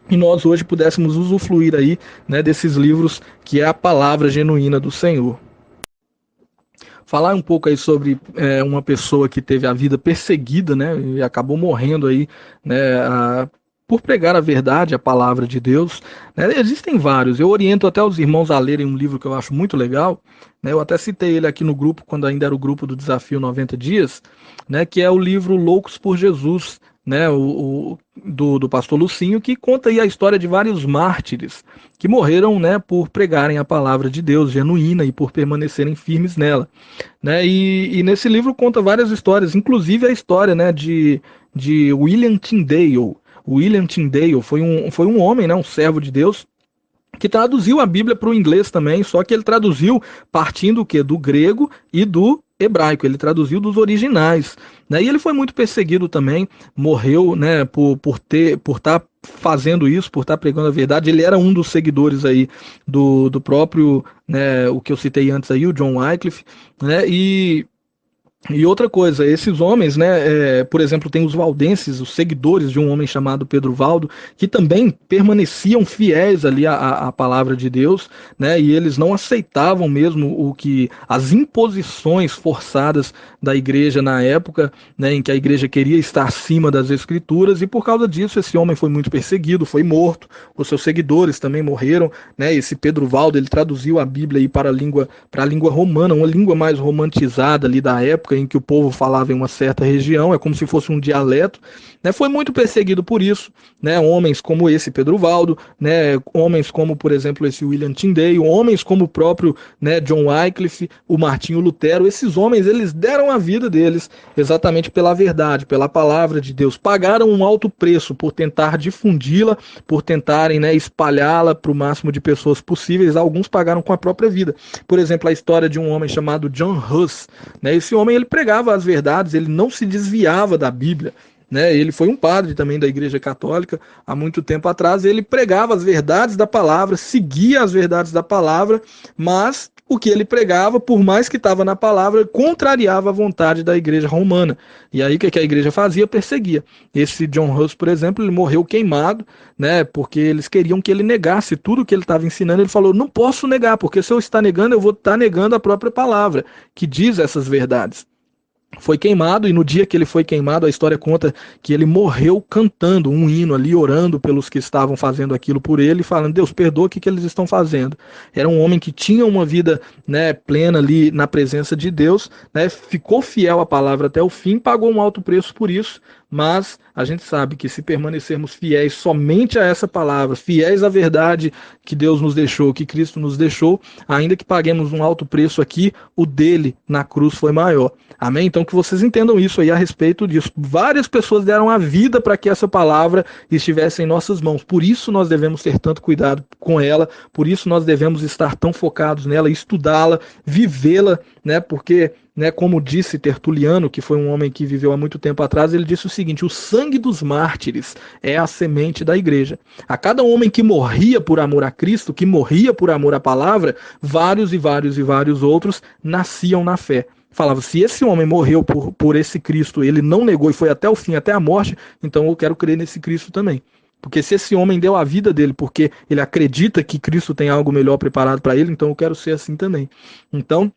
e nós hoje pudéssemos usufruir aí, né, desses livros que é a palavra genuína do Senhor. Falar um pouco aí sobre uma pessoa que teve a vida perseguida, né, e acabou morrendo aí, né, por pregar a verdade, a palavra de Deus, né? Existem vários. Eu oriento até os irmãos a lerem um livro que eu acho muito legal, né? Eu até citei ele aqui no grupo, quando ainda era o grupo do Desafio 90 Dias, né, que é o livro Loucos por Jesus, né, do pastor Lucinho, que conta aí a história de vários mártires que morreram, né, por pregarem a palavra de Deus genuína e por permanecerem firmes nela, né? E nesse livro conta várias histórias, inclusive a história, né, de William Tyndale. William Tyndale foi um homem, né, um servo de Deus, que traduziu a Bíblia para o inglês também, só que ele traduziu partindo o quê? Do grego e do hebraico, ele traduziu dos originais, né? E ele foi muito perseguido também, morreu, né, por estar fazendo isso, por estar pregando a verdade. Ele era um dos seguidores aí do próprio, né, o que eu citei antes aí, o John Wycliffe, né? E E outra coisa, esses homens, né, por exemplo, tem os valdenses, os seguidores de um homem chamado Pedro Valdo, que também permaneciam fiéis ali à palavra de Deus, né, e eles não aceitavam mesmo as imposições forçadas da igreja na época, né, em que a igreja queria estar acima das escrituras, e por causa disso esse homem foi muito perseguido, foi morto, os seus seguidores também morreram, né, esse Pedro Valdo, ele traduziu a Bíblia aí para a língua romana, uma língua mais romantizada ali da época, em que o povo falava em uma certa região, é como se fosse um dialeto, né, foi muito perseguido por isso, né, homens como esse Pedro Valdo, né, homens como, por exemplo, esse William Tyndale, homens como o próprio, né, John Wycliffe, o Martinho Lutero, esses homens, eles deram a vida deles exatamente pela verdade, pela palavra de Deus, pagaram um alto preço por tentar difundi-la, por tentarem, né, espalhá-la para o máximo de pessoas possíveis, alguns pagaram com a própria vida. Por exemplo, a história de um homem chamado John Huss, né, esse homem ele pregava as verdades, ele não se desviava da Bíblia, né, ele foi um padre também da Igreja Católica há muito tempo atrás, ele pregava as verdades da palavra, seguia as verdades da palavra, mas o que ele pregava, por mais que estava na palavra, contrariava a vontade da igreja romana. E aí o que a igreja fazia? Perseguia. Esse John Huss, por exemplo, ele morreu queimado, né, porque eles queriam que ele negasse tudo que ele estava ensinando. Ele falou, não posso negar, porque se eu estar negando, eu vou estar negando a própria palavra, que diz essas verdades. Foi queimado, e no dia que ele foi queimado, a história conta que ele morreu cantando um hino ali, orando pelos que estavam fazendo aquilo por ele, falando, Deus, perdoa o que eles estão fazendo. Era um homem que tinha uma vida, né, plena ali na presença de Deus, né, ficou fiel à palavra até o fim, pagou um alto preço por isso, mas a gente sabe que se permanecermos fiéis somente a essa palavra, fiéis à verdade que Deus nos deixou, que Cristo nos deixou, ainda que paguemos um alto preço aqui, o dele na cruz foi maior. Amém? Então que vocês entendam isso aí a respeito disso. Várias pessoas deram a vida para que essa palavra estivesse em nossas mãos. Por isso nós devemos ter tanto cuidado com ela, por isso nós devemos estar tão focados nela, estudá-la, vivê-la, né? Porque, né, como disse Tertuliano, que foi um homem que viveu há muito tempo atrás, ele disse o seguinte, o sangue dos mártires é a semente da igreja. A cada homem que morria por amor a Cristo, que morria por amor à palavra, vários e vários e vários outros nasciam na fé. Falava, se esse homem morreu por esse Cristo, ele não negou e foi até o fim, até a morte, então eu quero crer nesse Cristo também. Porque se esse homem deu a vida dele porque ele acredita que Cristo tem algo melhor preparado para ele, então eu quero ser assim também. Então,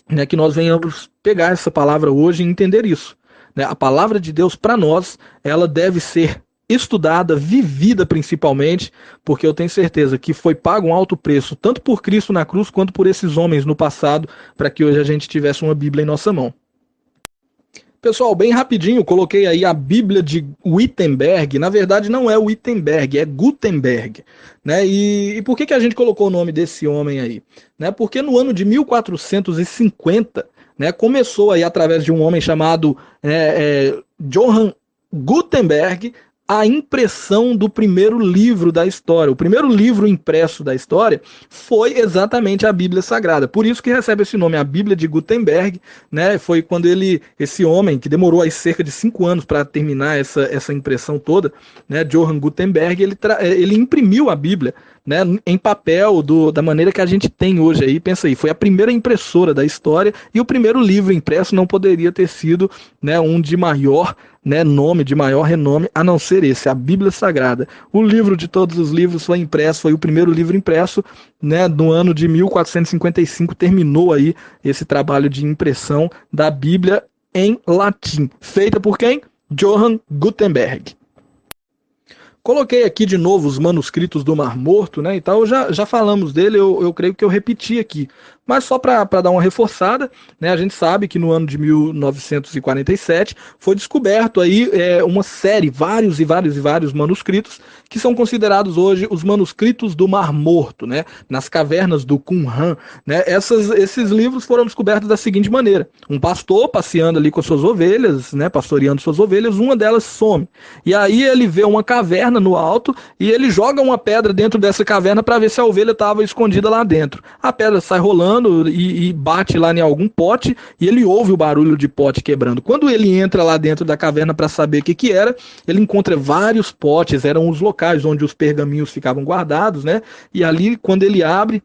né, que nós venhamos pegar essa palavra hoje e entender isso. Né? A palavra de Deus para nós, ela deve ser estudada, vivida principalmente, porque eu tenho certeza que foi pago um alto preço, tanto por Cristo na cruz, quanto por esses homens no passado, para que hoje a gente tivesse uma Bíblia em nossa mão. Pessoal, bem rapidinho, coloquei aí a Bíblia de Wittenberg. Na verdade, não é Wittenberg, é Gutenberg. Né? E por que a gente colocou o nome desse homem aí? Né? Porque no ano de 1450, né, começou aí, através de um homem chamado Johann Gutenberg, a impressão do primeiro livro da história. O primeiro livro impresso da história foi exatamente a Bíblia Sagrada. Por isso que recebe esse nome, a Bíblia de Gutenberg, né? Foi quando esse homem, que demorou aí cerca de 5 anos para terminar essa impressão toda, né? Johann Gutenberg, ele imprimiu a Bíblia, né, em papel da maneira que a gente tem hoje aí. Pensa aí, foi a primeira impressora da história e o primeiro livro impresso não poderia ter sido, né, um de maior, né, nome, de maior renome, a não ser esse, a Bíblia Sagrada. O livro de todos os livros foi impresso, foi o primeiro livro impresso, né, no ano de 1455, terminou aí esse trabalho de impressão da Bíblia em latim. Feita por quem? Johann Gutenberg. Coloquei aqui de novo os manuscritos do Mar Morto, né, e tal. Já falamos dele, eu creio que eu repeti aqui. Mas só para dar uma reforçada, né, a gente sabe que no ano de 1947 foi descoberto aí uma série, vários e vários e vários manuscritos, que são considerados hoje os manuscritos do Mar Morto, né, nas cavernas do Qumran. Né, esses livros foram descobertos da seguinte maneira: um pastor passeando ali com suas ovelhas, né, pastoreando suas ovelhas, uma delas some. E aí ele vê uma caverna no alto e ele joga uma pedra dentro dessa caverna para ver se a ovelha estava escondida lá dentro. A pedra sai rolando e bate lá em algum pote e ele ouve o barulho de pote quebrando. Quando ele entra lá dentro da caverna para saber o que era, ele encontra vários potes, eram os locais onde os pergaminhos ficavam guardados, né? E ali, quando ele abre,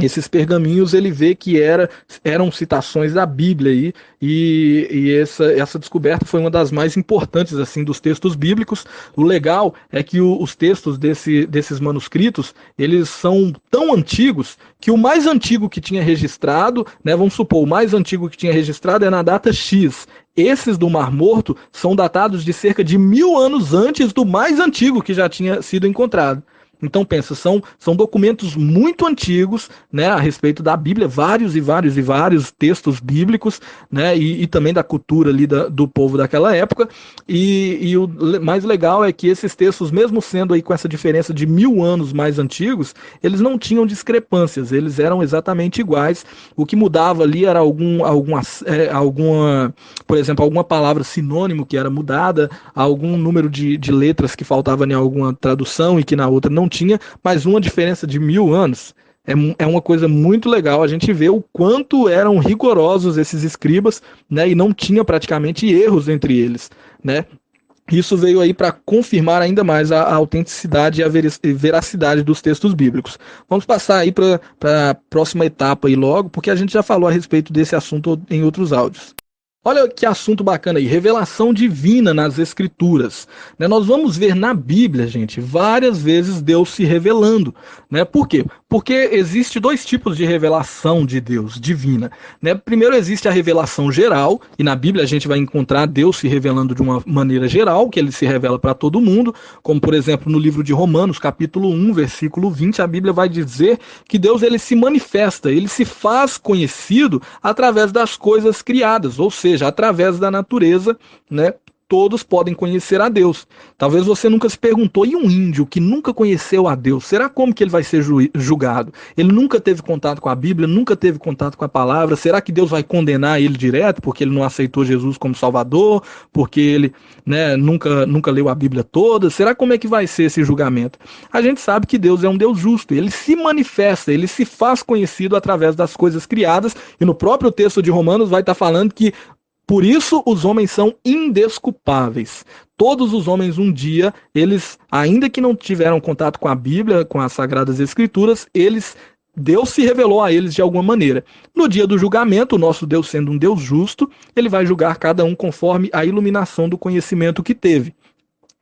esses pergaminhos ele vê que eram citações da Bíblia aí, e essa descoberta foi uma das mais importantes assim dos textos bíblicos. O legal é que os textos desses manuscritos, eles são tão antigos que o mais antigo que tinha registrado, né, vamos supor, o mais antigo que tinha registrado é na data X. Esses do Mar Morto são datados de cerca de 1000 anos antes do mais antigo que já tinha sido encontrado. Então pensa, são documentos muito antigos, né, a respeito da Bíblia, vários e vários e vários textos bíblicos, né, e também da cultura ali do povo daquela época, e o mais legal é que esses textos, mesmo sendo aí com essa diferença de 1000 anos mais antigos, eles não tinham discrepâncias, eles eram exatamente iguais. O que mudava ali era alguma, por exemplo, alguma palavra sinônimo que era mudada, algum número de letras que faltava em alguma tradução e que na outra não tinha, mas uma diferença de 1000 anos é uma coisa muito legal. A gente vê o quanto eram rigorosos esses escribas, né, e não tinha praticamente erros entre eles, né. Isso veio aí para confirmar ainda mais a autenticidade e a veracidade dos textos bíblicos. Vamos passar aí para a próxima etapa aí logo, porque a gente já falou a respeito desse assunto em outros áudios. Olha que assunto bacana aí, revelação divina nas Escrituras. Né, nós vamos ver na Bíblia, gente, várias vezes Deus se revelando. Né? Por quê? Porque existe dois tipos de revelação de Deus, divina. Né? Primeiro existe a revelação geral, e na Bíblia a gente vai encontrar Deus se revelando de uma maneira geral, que ele se revela para todo mundo, como por exemplo no livro de Romanos, capítulo 1, versículo 20, a Bíblia vai dizer que Deus ele se manifesta, ele se faz conhecido através das coisas criadas, ou seja, através da natureza, né? Todos podem conhecer a Deus. Talvez você nunca se perguntou, e um índio que nunca conheceu a Deus, será como que ele vai ser julgado? Ele nunca teve contato com a Bíblia, nunca teve contato com a palavra, será que Deus vai condenar ele direto porque ele não aceitou Jesus como Salvador, porque ele, né, nunca leu a Bíblia toda? Será como é que vai ser esse julgamento? A gente sabe que Deus é um Deus justo, ele se manifesta, ele se faz conhecido através das coisas criadas, e no próprio texto de Romanos vai estar falando que por isso os homens são indesculpáveis. Todos os homens um dia, eles, ainda que não tiveram contato com a Bíblia, com as Sagradas Escrituras, Deus se revelou a eles de alguma maneira. No dia do julgamento, o nosso Deus sendo um Deus justo, ele vai julgar cada um conforme a iluminação do conhecimento que teve.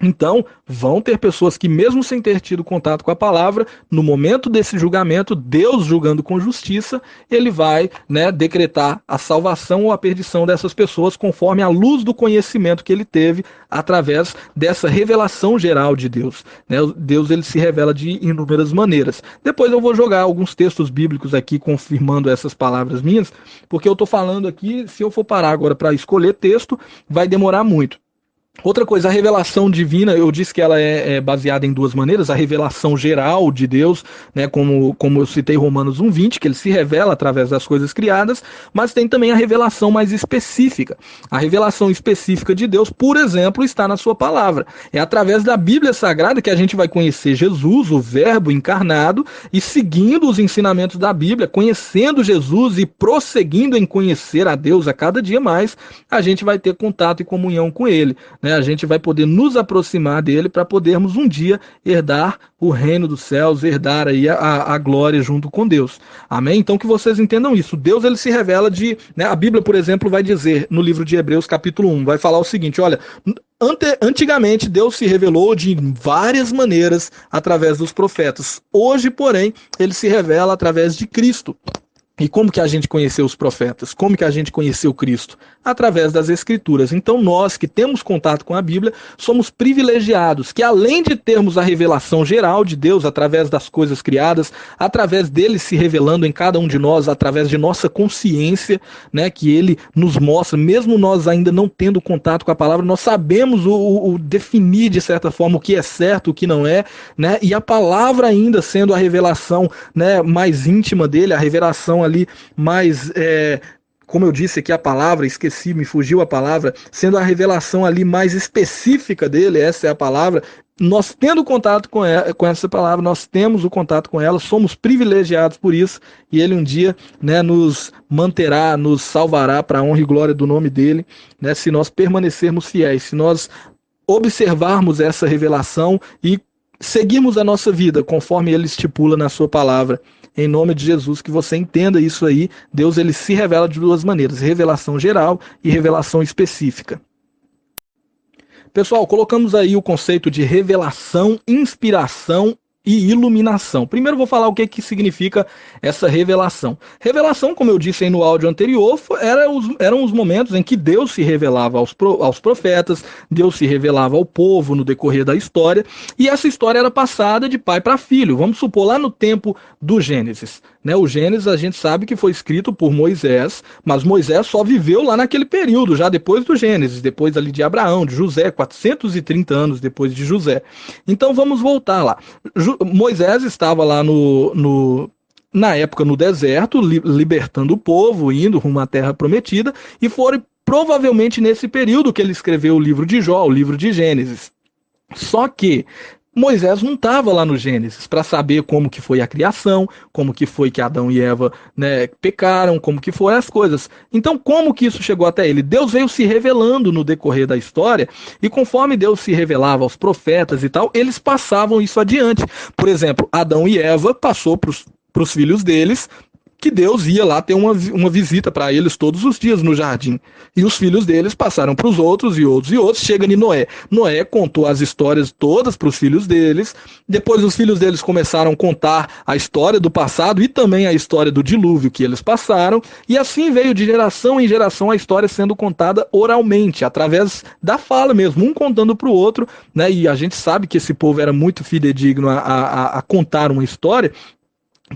Então, vão ter pessoas que, mesmo sem ter tido contato com a palavra, no momento desse julgamento, Deus julgando com justiça, ele vai, né, decretar a salvação ou a perdição dessas pessoas conforme a luz do conhecimento que ele teve através dessa revelação geral de Deus. Né? Deus ele se revela de inúmeras maneiras. Depois eu vou jogar alguns textos bíblicos aqui confirmando essas palavras minhas, porque eu estou falando aqui, se eu for parar agora para escolher texto, vai demorar muito. Outra coisa, a revelação divina, eu disse que ela é baseada em duas maneiras, a revelação geral de Deus, né, como eu citei Romanos 1:20, que ele se revela através das coisas criadas, mas tem também a revelação mais específica. A revelação específica de Deus, por exemplo, está na sua palavra. É através da Bíblia Sagrada que a gente vai conhecer Jesus, o Verbo encarnado, e seguindo os ensinamentos da Bíblia, conhecendo Jesus e prosseguindo em conhecer a Deus a cada dia mais, a gente vai ter contato e comunhão com ele, né? A gente vai poder nos aproximar dele para podermos um dia herdar o reino dos céus, herdar aí a glória junto com Deus. Amém? Então que vocês entendam isso. Deus ele se revela né, a Bíblia, por exemplo, vai dizer no livro de Hebreus, capítulo 1, vai falar o seguinte, olha, antigamente Deus se revelou de várias maneiras através dos profetas. Hoje, porém, ele se revela através de Cristo. E como que a gente conheceu os profetas? Como que a gente conheceu Cristo? Através das Escrituras. Então nós que temos contato com a Bíblia, somos privilegiados, que além de termos a revelação geral de Deus através das coisas criadas, através dele se revelando em cada um de nós, através de nossa consciência, né, que ele nos mostra, mesmo nós ainda não tendo contato com a palavra, nós sabemos o definir de certa forma o que é certo, o que não é, né, e a palavra ainda sendo a revelação, né, mais íntima dele, a revelação ali mais, como eu disse aqui a palavra, esqueci, me fugiu a palavra, sendo a revelação ali mais específica dele, essa é a palavra, nós tendo contato com essa palavra, nós temos o contato com ela, somos privilegiados por isso, e ele um dia, né, nos manterá, nos salvará para a honra e glória do nome dele, né, se nós permanecermos fiéis, se nós observarmos essa revelação e seguirmos a nossa vida conforme ele estipula na sua palavra. em nome de Jesus, que você entenda isso aí. Deus, ele se revela de duas maneiras, revelação geral e revelação específica. Pessoal, colocamos aí o conceito de revelação, inspiração e iluminação. Primeiro vou falar o que significa essa revelação. Revelação, como eu disse aí no áudio anterior, eram os momentos em que Deus se revelava aos profetas, Deus se revelava ao povo no decorrer da história, e essa história era passada de pai para filho. Vamos supor, lá no tempo do Gênesis. O Gênesis a gente sabe que foi escrito por Moisés, mas Moisés só viveu lá naquele período, já depois do Gênesis, depois ali de Abraão, de José, 430 anos depois de José. Então vamos voltar lá. Moisés estava lá na época no deserto, libertando o povo, indo rumo à terra prometida, e foi provavelmente nesse período que ele escreveu o livro de Jó, o livro de Gênesis. Só que Moisés não estava lá no Gênesis para saber como que foi a criação, como que foi que Adão e Eva, pecaram, como que foram as coisas. Então, como que isso chegou até ele? Deus veio se revelando no decorrer da história, e conforme Deus se revelava aos profetas e tal, eles passavam isso adiante. Por exemplo, Adão e Eva passou para os filhos deles, que Deus ia lá ter uma visita para eles todos os dias no jardim. E os filhos deles passaram para os outros e outros e outros. Chega em Noé. Noé contou as histórias todas para os filhos deles. Depois os filhos deles começaram a contar a história do passado e também a história do dilúvio que eles passaram. E assim veio de geração em geração a história sendo contada oralmente, através da fala mesmo, um contando para o outro. E a gente sabe que esse povo era muito fidedigno a contar uma história,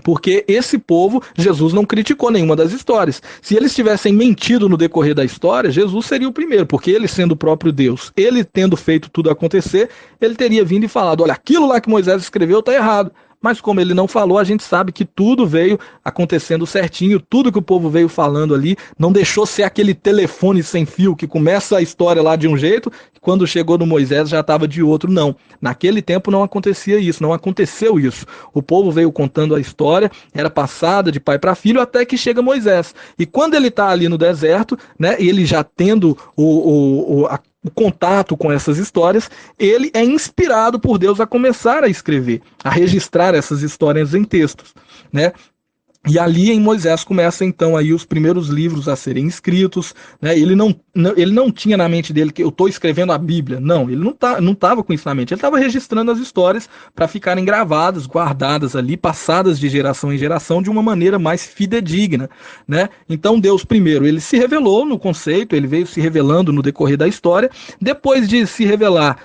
porque esse povo, Jesus não criticou nenhuma das histórias. Se eles tivessem mentido no decorrer da história, Jesus seria o primeiro, porque ele sendo o próprio Deus, ele tendo feito tudo acontecer, ele teria vindo e falado, olha, aquilo lá que Moisés escreveu está errado. Mas como ele não falou, a gente sabe que tudo veio acontecendo certinho, tudo que o povo veio falando ali, não deixou ser aquele telefone sem fio que começa a história lá de um jeito, e quando chegou no Moisés já estava de outro. Não, naquele tempo não acontecia isso, não aconteceu isso. O povo veio contando a história, era passada de pai para filho, até que chega Moisés. E quando ele está ali no deserto, ele já tendo o contato com essas histórias, ele é inspirado por Deus a começar a escrever, a registrar essas histórias em textos, E ali em Moisés começa então aí os primeiros livros a serem escritos, Ele não tinha na mente dele que eu estou escrevendo a Bíblia, não, ele não estava com isso na mente, ele estava registrando as histórias para ficarem gravadas, guardadas ali, passadas de geração em geração de uma maneira mais fidedigna, Então Deus primeiro, ele se revelou no conceito, ele veio se revelando no decorrer da história, depois de se revelar,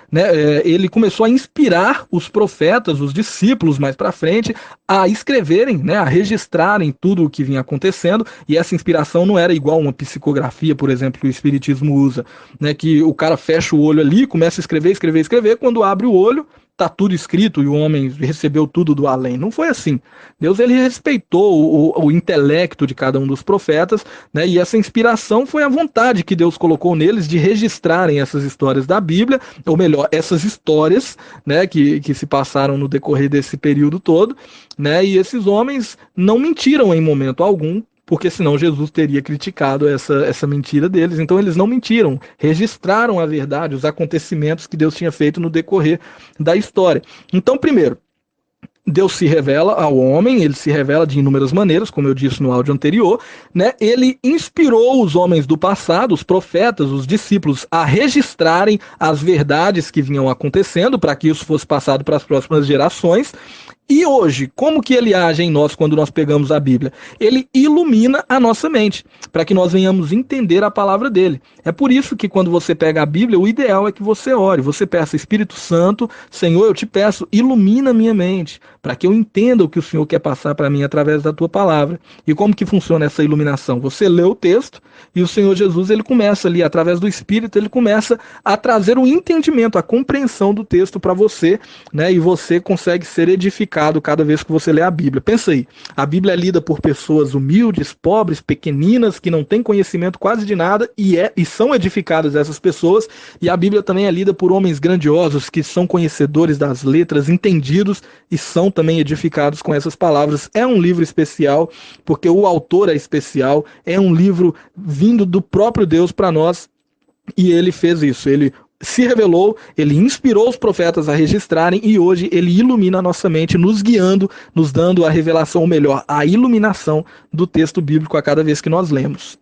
ele começou a inspirar os profetas, os discípulos mais para frente, a escreverem, a registrarem tudo o que vinha acontecendo, e essa inspiração não era igual uma psicografia, por exemplo, que o Espiritismo usa, que o cara fecha o olho ali, começa a escrever, quando abre o olho, está tudo escrito e o homem recebeu tudo do além. Não foi assim. Deus, ele respeitou o intelecto de cada um dos profetas, e essa inspiração foi a vontade que Deus colocou neles de registrarem essas histórias da Bíblia, ou melhor, essas histórias, que se passaram no decorrer desse período todo, e esses homens não mentiram em momento algum, porque senão Jesus teria criticado essa mentira deles. Então eles não mentiram, registraram a verdade, os acontecimentos que Deus tinha feito no decorrer da história. Então, primeiro, Deus se revela ao homem, ele se revela de inúmeras maneiras, como eu disse no áudio anterior, Ele inspirou os homens do passado, os profetas, os discípulos, a registrarem as verdades que vinham acontecendo, para que isso fosse passado para as próximas gerações. E hoje, como que ele age em nós quando nós pegamos a Bíblia? Ele ilumina a nossa mente, para que nós venhamos entender a palavra dele. É por isso que quando você pega a Bíblia, o ideal é que você ore, você peça, Espírito Santo, Senhor, eu te peço, ilumina a minha mente, para que eu entenda o que o Senhor quer passar para mim através da tua palavra. E como que funciona essa iluminação? Você lê o texto e o Senhor Jesus, ele começa ali, através do Espírito, ele começa a trazer o entendimento, a compreensão do texto para você, e você consegue ser edificado cada vez que você lê a Bíblia. Pensa aí, a Bíblia é lida por pessoas humildes, pobres, pequeninas, que não têm conhecimento quase de nada, e são edificadas essas pessoas, e a Bíblia também é lida por homens grandiosos, que são conhecedores das letras, entendidos, e são também edificados com essas palavras. É um livro especial, porque o autor é especial, é um livro vindo do próprio Deus para nós, e ele fez isso, ele se revelou, ele inspirou os profetas a registrarem e hoje ele ilumina a nossa mente, nos guiando, nos dando a revelação, ou melhor, a iluminação do texto bíblico a cada vez que nós lemos.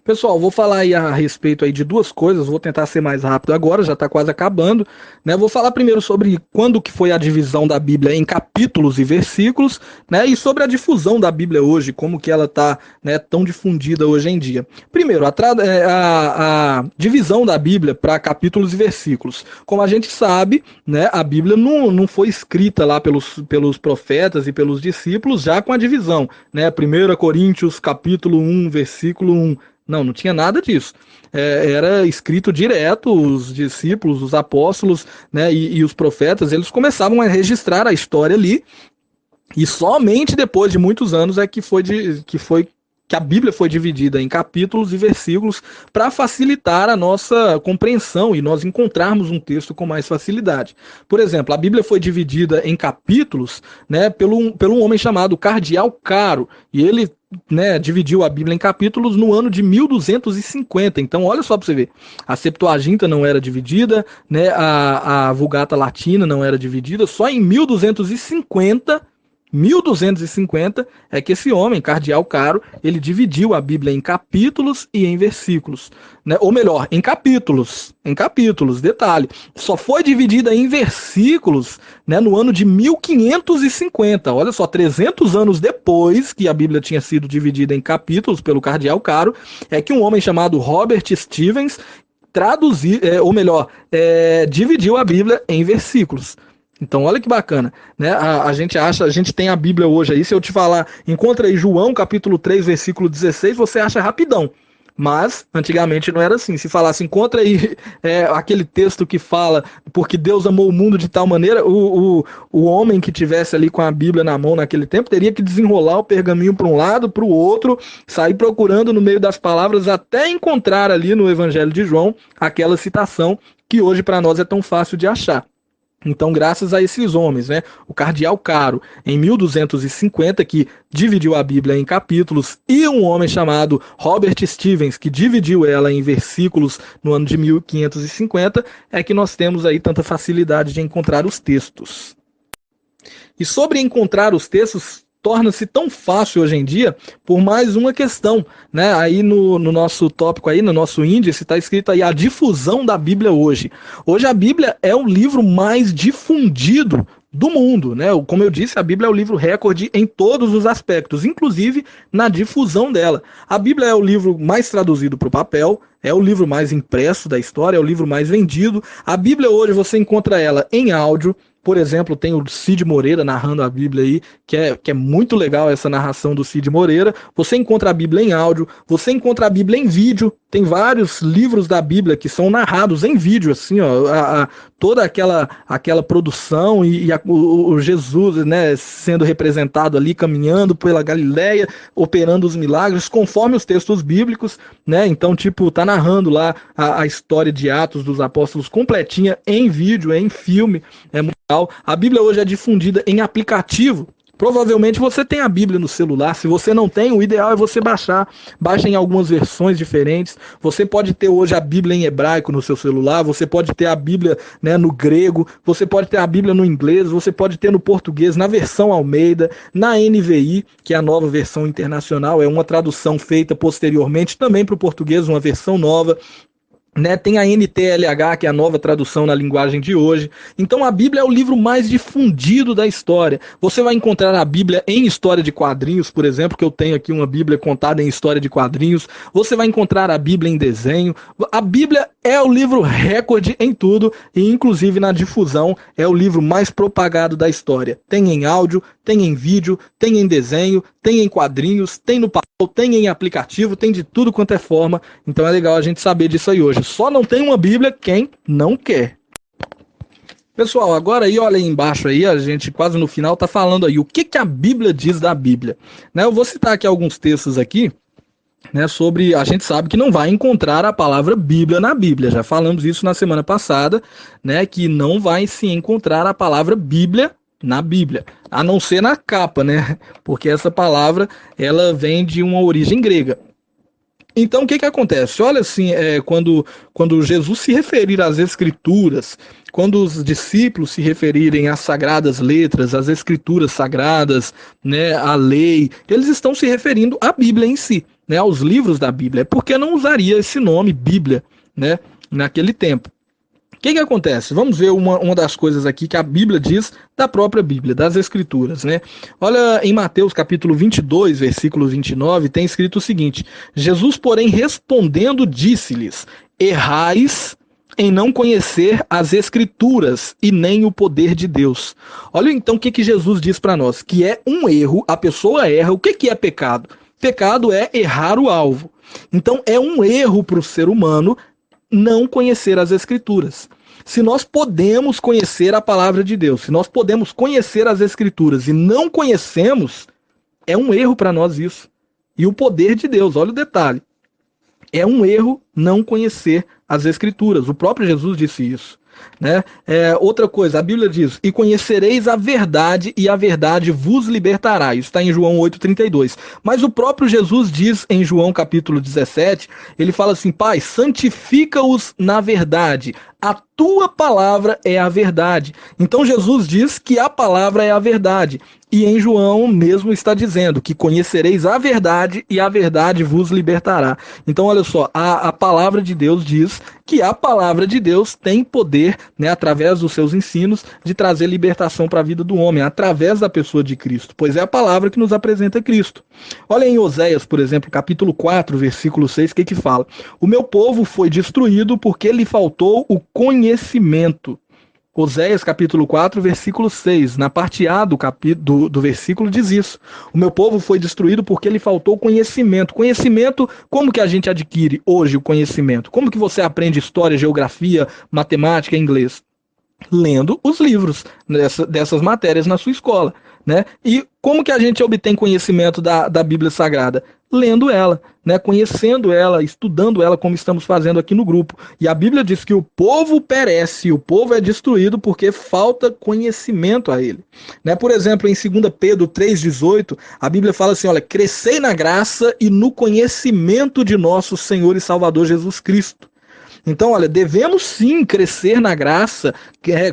Pessoal, vou falar aí a respeito aí de duas coisas, vou tentar ser mais rápido agora, já está quase acabando, né? Vou falar primeiro sobre quando que foi a divisão da Bíblia em capítulos e versículos, né? E sobre a difusão da Bíblia hoje, como que ela está, né, tão difundida hoje em dia. Primeiro, a divisão da Bíblia para capítulos e versículos. Como a gente sabe, né, a Bíblia não foi escrita lá pelos profetas e pelos discípulos já com a divisão, né? 1 Coríntios capítulo 1, versículo 1. Não tinha nada disso. Era escrito direto, os discípulos, os apóstolos, né, e os profetas, eles começavam a registrar a história ali, e somente depois de muitos anos é que a Bíblia foi dividida em capítulos e versículos para facilitar a nossa compreensão e nós encontrarmos um texto com mais facilidade. Por exemplo, a Bíblia foi dividida em capítulos, né, pelo um homem chamado Cardeal Caro, e ele, né, dividiu a Bíblia em capítulos no ano de 1250. Então, olha só para você ver. A Septuaginta não era dividida, né, a Vulgata Latina não era dividida. Só em 1250 é que esse homem, Cardeal Caro, ele dividiu a Bíblia em capítulos e em versículos, né? Ou melhor, em capítulos, detalhe. Só foi dividida em versículos, né, no ano de 1550. Olha só, 300 anos depois que a Bíblia tinha sido dividida em capítulos pelo Cardeal Caro, é que um homem chamado Robert Stevens dividiu a Bíblia em versículos. Então, olha que bacana, né? A gente tem a Bíblia hoje aí, se eu te falar, encontra aí João, capítulo 3, versículo 16, você acha rapidão. Mas, antigamente não era assim. Se falasse, encontra aí aquele texto que fala, porque Deus amou o mundo de tal maneira, o homem que tivesse ali com a Bíblia na mão naquele tempo, teria que desenrolar o pergaminho para um lado, para o outro, sair procurando no meio das palavras, até encontrar ali no Evangelho de João, aquela citação que hoje para nós é tão fácil de achar. Então, graças a esses homens, né, o Cardeal Caro, em 1250, que dividiu a Bíblia em capítulos, e um homem chamado Robert Stevens, que dividiu ela em versículos no ano de 1550, é que nós temos aí tanta facilidade de encontrar os textos. E sobre encontrar os textos, torna-se tão fácil hoje em dia por mais uma questão, né? Aí no nosso tópico, aí no nosso índice, está escrito aí a difusão da Bíblia hoje. Hoje a Bíblia é o livro mais difundido do mundo, né? Como eu disse, a Bíblia é o livro recorde em todos os aspectos, inclusive na difusão dela. A Bíblia é o livro mais traduzido para o papel, é o livro mais impresso da história, é o livro mais vendido. A Bíblia hoje você encontra ela em áudio. Por exemplo, tem o Cid Moreira narrando a Bíblia aí, que é muito legal essa narração do Cid Moreira. Você encontra a Bíblia em áudio, você encontra a Bíblia em vídeo. Tem vários livros da Bíblia que são narrados em vídeo, assim, ó, toda aquela produção o Jesus, né, sendo representado ali, caminhando pela Galileia, operando os milagres, conforme os textos bíblicos, né? Então, tipo, tá narrando lá a história de Atos dos Apóstolos completinha em vídeo, em filme, é muito legal. A Bíblia hoje é difundida em aplicativo. Provavelmente você tem a Bíblia no celular. Se você não tem, o ideal é você baixar. Baixa em algumas versões diferentes. Você pode ter hoje a Bíblia em hebraico no seu celular. Você pode ter a Bíblia, né, no grego. Você pode ter a Bíblia no inglês. Você pode ter no português, na versão Almeida, na NVI, que é a nova versão internacional. É uma tradução feita posteriormente também para o português, uma versão nova. Né, tem a NTLH, que é a nova tradução na linguagem de hoje. Então a Bíblia é o livro mais difundido da história. Você vai encontrar a Bíblia em história de quadrinhos, por exemplo, que eu tenho aqui uma Bíblia contada em história de quadrinhos. Você vai encontrar a Bíblia em desenho. A Bíblia é o livro recorde em tudo, e inclusive na difusão é o livro mais propagado da história. Tem em áudio, tem em vídeo, tem em desenho, tem em quadrinhos, tem no papel, tem em aplicativo, tem de tudo quanto é forma. Então é legal a gente saber disso aí hoje. Só não tem uma Bíblia quem não quer. Pessoal, agora aí, olha aí embaixo aí, a gente quase no final tá falando aí o que a Bíblia diz da Bíblia. Né, eu vou citar aqui alguns textos aqui, né, sobre, a gente sabe que não vai encontrar a palavra Bíblia na Bíblia. Já falamos isso na semana passada, né, que não vai se encontrar a palavra Bíblia na Bíblia, a não ser na capa, né, porque essa palavra ela vem de uma origem grega. Então, o que acontece? Olha assim, quando Jesus se referir às Escrituras, quando os discípulos se referirem às sagradas letras, às Escrituras sagradas, né, à lei, eles estão se referindo à Bíblia em si, né, aos livros da Bíblia. Por que não usaria esse nome Bíblia, né, naquele tempo? O que acontece? Vamos ver uma das coisas aqui que a Bíblia diz da própria Bíblia, das Escrituras, né? Olha, em Mateus capítulo 22, versículo 29, tem escrito o seguinte: Jesus, porém, respondendo, disse-lhes: errais em não conhecer as Escrituras e nem o poder de Deus. Olha então o que Jesus diz para nós, que é um erro, a pessoa erra. O que é pecado? Pecado é errar o alvo. Então é um erro para o ser humano não conhecer as Escrituras. Se nós podemos conhecer a palavra de Deus, se nós podemos conhecer as Escrituras e não conhecemos, é um erro para nós isso. E o poder de Deus, olha o detalhe, é um erro não conhecer as Escrituras. O próprio Jesus disse isso, né? Outra coisa, a Bíblia diz: e conhecereis a verdade, e a verdade vos libertará. Isso está em João 8,32. Mas o próprio Jesus diz em João capítulo 17, ele fala assim: Pai, santifica-os na verdade. A tua palavra é a verdade. Então Jesus diz que a palavra é a verdade. E em João mesmo está dizendo que conhecereis a verdade e a verdade vos libertará. Então olha só, a palavra de Deus diz que a palavra de Deus tem poder, né, através dos seus ensinos, de trazer libertação para a vida do homem, através da pessoa de Cristo, pois é a palavra que nos apresenta Cristo. Olha em Oséias, por exemplo, capítulo 4, versículo 6, o que fala? O meu povo foi destruído porque lhe faltou o conhecimento. Oséias capítulo 4, versículo 6, na parte A do versículo diz isso. O meu povo foi destruído porque lhe faltou conhecimento. Conhecimento, como que a gente adquire hoje o conhecimento? Como que você aprende história, geografia, matemática, inglês? Lendo os livros dessas matérias na sua escola, né? E como que a gente obtém conhecimento da Bíblia Sagrada? Lendo ela, né? Conhecendo ela, estudando ela, como estamos fazendo aqui no grupo. E a Bíblia diz que o povo perece, o povo é destruído porque falta conhecimento a ele, né? Por exemplo, em 2 Pedro 3,18, a Bíblia fala assim: olha, crescei na graça e no conhecimento de nosso Senhor e Salvador Jesus Cristo. Então, olha, devemos sim crescer na graça,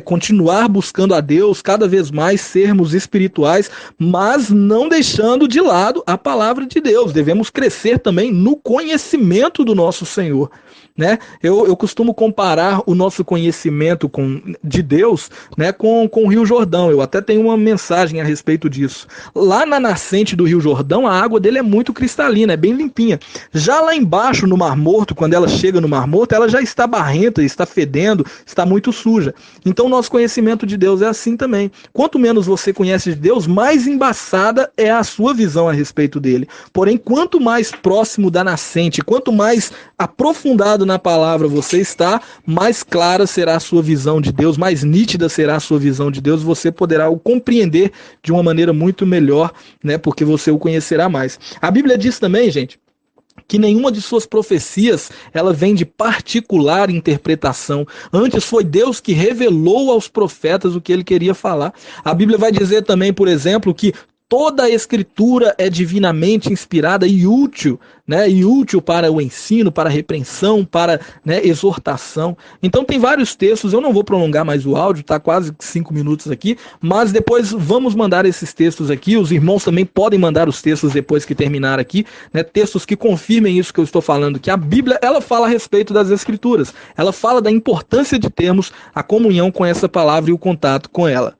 continuar buscando a Deus, cada vez mais sermos espirituais, mas não deixando de lado a palavra de Deus. Devemos crescer também no conhecimento do nosso Senhor, né? Eu costumo comparar o nosso conhecimento de Deus, né, com o Rio Jordão. Eu até tenho uma mensagem a respeito disso. Lá na nascente do Rio Jordão, a água dele é muito cristalina, é bem limpinha. Já lá embaixo no Mar Morto, quando ela chega no Mar Morto, ela já está barrenta, está fedendo, está muito suja. Então o nosso conhecimento de Deus é assim também. Quanto menos você conhece de Deus, mais embaçada é a sua visão a respeito dele. Porém, quanto mais próximo da nascente, quanto mais aprofundado na palavra você está, mais clara será a sua visão de Deus, mais nítida será a sua visão de Deus, você poderá o compreender de uma maneira muito melhor, né, porque você o conhecerá mais. A Bíblia diz também, gente, que nenhuma de suas profecias ela vem de particular interpretação. Antes foi Deus que revelou aos profetas o que ele queria falar. A Bíblia vai dizer também, por exemplo, que toda a Escritura é divinamente inspirada e útil, né? E útil para o ensino, para a repreensão, para, né, exortação. Então tem vários textos, eu não vou prolongar mais o áudio, está quase 5 minutos aqui, mas depois vamos mandar esses textos aqui, os irmãos também podem mandar os textos depois que terminar aqui, né? Textos que confirmem isso que eu estou falando, que a Bíblia, ela fala a respeito das Escrituras, ela fala da importância de termos a comunhão com essa palavra e o contato com ela.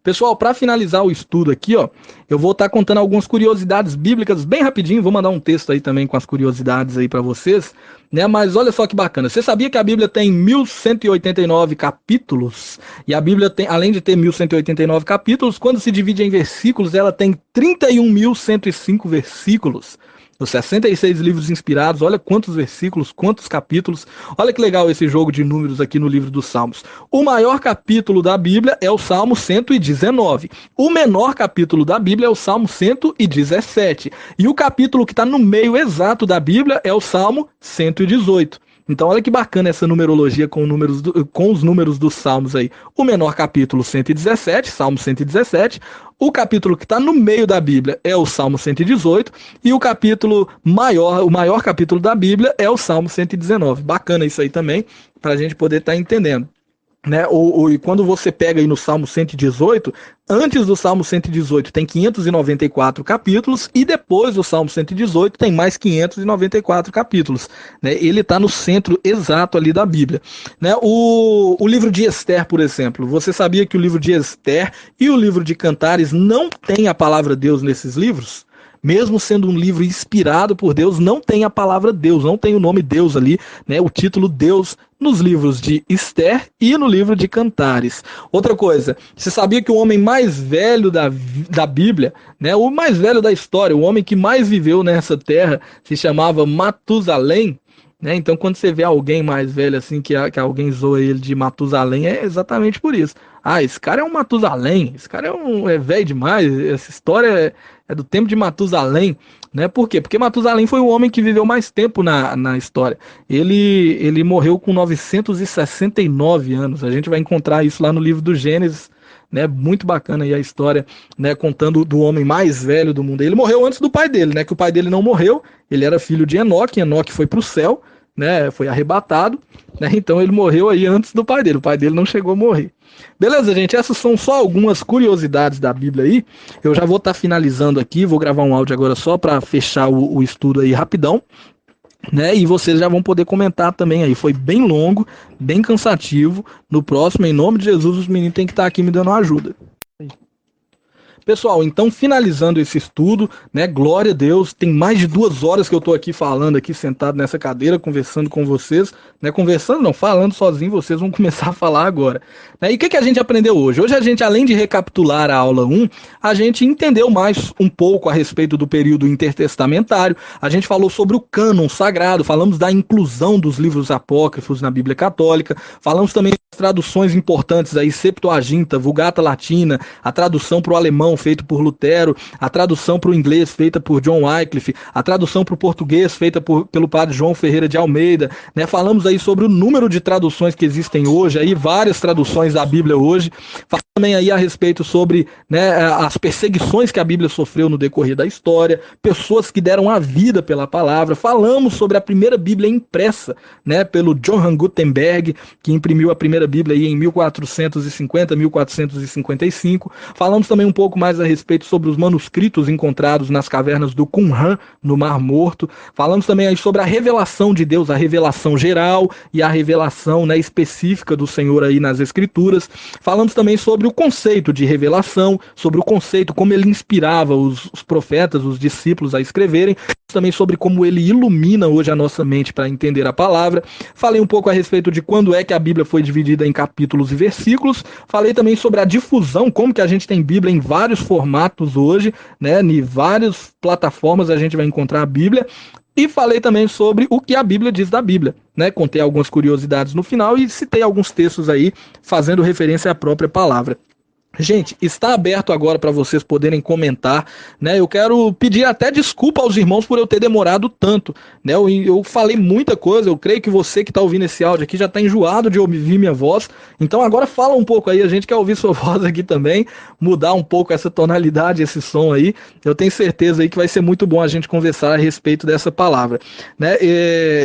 Pessoal, para finalizar o estudo aqui, ó, eu vou estar contando algumas curiosidades bíblicas bem rapidinho, vou mandar um texto aí também com as curiosidades aí para vocês, né? Mas olha só que bacana, você sabia que a Bíblia tem 1189 capítulos? E a Bíblia tem, além de ter 1189 capítulos, quando se divide em versículos, ela tem 31.105 versículos. Os 66 livros inspirados, olha quantos versículos, quantos capítulos. Olha que legal esse jogo de números aqui no livro dos Salmos. O maior capítulo da Bíblia é o Salmo 119. O menor capítulo da Bíblia é o Salmo 117. E o capítulo que está no meio exato da Bíblia é o Salmo 118. Então olha que bacana essa numerologia com os números dos salmos aí. O menor capítulo 117, Salmo 117, o capítulo que está no meio da Bíblia é o Salmo 118 e o maior capítulo da Bíblia é o Salmo 119. Bacana isso aí também, para a gente poder estar entendendo. Né? E quando você pega aí no Salmo 118, antes do Salmo 118 tem 594 capítulos e depois do Salmo 118 tem mais 594 capítulos. Né? Ele está no centro exato ali da Bíblia. Né? O livro de Ester, por exemplo, você sabia que o livro de Ester e o livro de Cantares não tem a palavra Deus nesses livros? Mesmo sendo um livro inspirado por Deus, não tem a palavra Deus, não tem o nome Deus ali, né? O título Deus nos livros de Ester e no livro de Cantares. Outra coisa, você sabia que o homem mais velho da Bíblia, né? O mais velho da história, o homem que mais viveu nessa terra, se chamava Matusalém? Né? Então, quando você vê alguém mais velho assim, que alguém zoa ele de Matusalém, é exatamente por isso. Ah, esse cara é um Matusalém, esse cara é velho demais, essa história é do tempo de Matusalém. Né? Por quê? Porque Matusalém foi o homem que viveu mais tempo na história. Ele morreu com 969 anos. A gente vai encontrar isso lá no livro do Gênesis. Né, muito bacana aí a história, né, contando do homem mais velho do mundo. Ele morreu antes do pai dele, né, que o pai dele não morreu, ele era filho de Enoque, Enoque foi para o céu, né, foi arrebatado, né, então ele morreu aí antes do pai dele, o pai dele não chegou a morrer. Beleza, gente, essas são só algumas curiosidades da Bíblia aí, eu já vou estar finalizando aqui, vou gravar um áudio agora só para fechar o estudo aí rapidão. Né, e vocês já vão poder comentar também aí. Foi bem longo, bem cansativo. No próximo, em nome de Jesus, os meninos têm que estar aqui me dando uma ajuda. Pessoal, então finalizando esse estudo, né, glória a Deus, tem mais de 2 horas que eu estou aqui falando, aqui sentado nessa cadeira, conversando com vocês, né, conversando não, falando sozinho, vocês vão começar a falar agora. Né, e o que a gente aprendeu hoje? Hoje a gente, além de recapitular a aula 1, a gente entendeu mais um pouco a respeito do período intertestamentário, a gente falou sobre o cânon sagrado, falamos da inclusão dos livros apócrifos na Bíblia Católica, falamos também das traduções importantes aí, Septuaginta, Vulgata Latina, a tradução para o alemão feito por Lutero, a tradução para o inglês feita por John Wycliffe, a tradução para o português feita pelo padre João Ferreira de Almeida, né? Falamos aí sobre o número de traduções que existem hoje, aí várias traduções da Bíblia hoje, falamos também aí a respeito sobre, né, as perseguições que a Bíblia sofreu no decorrer da história, pessoas que deram a vida pela palavra, falamos sobre a primeira Bíblia impressa, né, pelo Johann Gutenberg, que imprimiu a primeira Bíblia aí em 1450, 1455, falamos também um pouco mais a respeito sobre os manuscritos encontrados nas cavernas do Qumran, no Mar Morto. Falamos também aí sobre a revelação de Deus, a revelação geral e a revelação, né, específica do Senhor aí nas Escrituras. Falamos também sobre o conceito de revelação, sobre o conceito, como ele inspirava os profetas, os discípulos a escreverem. Também sobre como ele ilumina hoje a nossa mente para entender a palavra. Falei um pouco a respeito de quando é que a Bíblia foi dividida em capítulos e versículos. Falei também sobre a difusão, como que a gente tem Bíblia em vários formatos hoje, né? Em várias plataformas a gente vai encontrar a Bíblia. E falei também sobre o que a Bíblia diz da Bíblia, né? Contei algumas curiosidades no final e citei alguns textos aí fazendo referência à própria palavra. Gente, está aberto agora para vocês poderem comentar, né? Eu quero pedir até desculpa aos irmãos por eu ter demorado tanto, né? Eu falei muita coisa, eu creio que você que está ouvindo esse áudio aqui já está enjoado de ouvir minha voz, então agora fala um pouco aí, a gente quer ouvir sua voz aqui também, mudar um pouco essa tonalidade, esse som aí, eu tenho certeza aí que vai ser muito bom a gente conversar a respeito dessa palavra, né?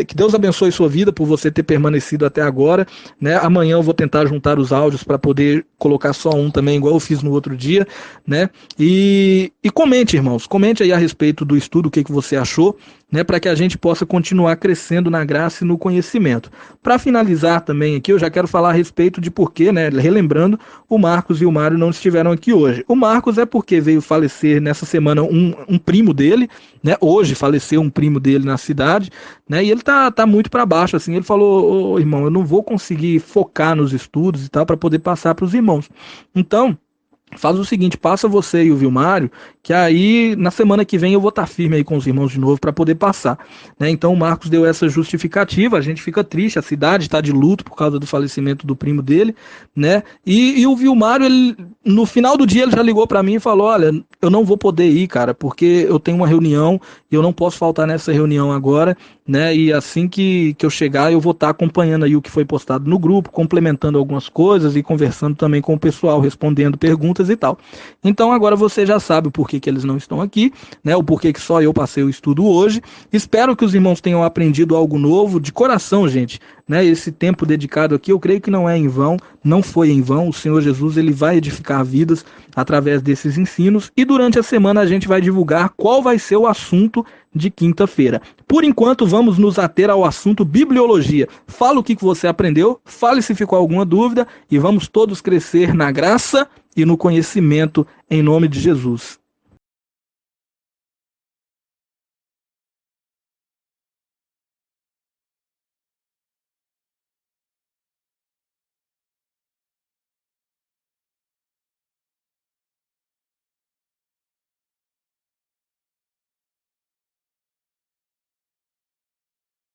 Que Deus abençoe sua vida por você ter permanecido até agora, né? Amanhã eu vou tentar juntar os áudios para poder colocar só um também, igual eu fiz no outro dia, né? E comente, irmãos, comente aí a respeito do estudo, o que você achou, né? Para que a gente possa continuar crescendo na graça e no conhecimento. Para finalizar também aqui, eu já quero falar a respeito de porquê, né? Relembrando, o Marcos e o Mário não estiveram aqui hoje. O Marcos é porque veio falecer nessa semana um primo dele, né? Hoje faleceu um primo dele na cidade, né? E ele tá muito para baixo, assim. Ele falou, irmão, eu não vou conseguir focar nos estudos e tal para poder passar para os irmãos. Então, faz o seguinte, passa você e o Vilmário, que aí na semana que vem eu vou estar firme aí com os irmãos de novo para poder passar, né? Então o Marcos deu essa justificativa, a gente fica triste, a cidade está de luto por causa do falecimento do primo dele, né? E o Vilmário, ele, no final do dia ele já ligou para mim e falou, olha, eu não vou poder ir, cara, porque eu tenho uma reunião e eu não posso faltar nessa reunião agora, né? E assim que eu chegar, eu vou estar acompanhando aí o que foi postado no grupo, complementando algumas coisas e conversando também com o pessoal, respondendo perguntas e tal. Então agora você já sabe o porquê que eles não estão aqui, né? O porquê que só eu passei o estudo hoje. Espero que os irmãos tenham aprendido algo novo, de coração, gente, né? Esse tempo dedicado aqui, eu creio que não é em vão, não foi em vão. O Senhor Jesus, ele vai edificar vidas através desses ensinos, e durante a semana a gente vai divulgar qual vai ser o assunto de quinta-feira. Por enquanto, vamos nos ater ao assunto bibliologia. Fala o que você aprendeu, fale se ficou alguma dúvida, e vamos todos crescer na graça e no conhecimento em nome de Jesus.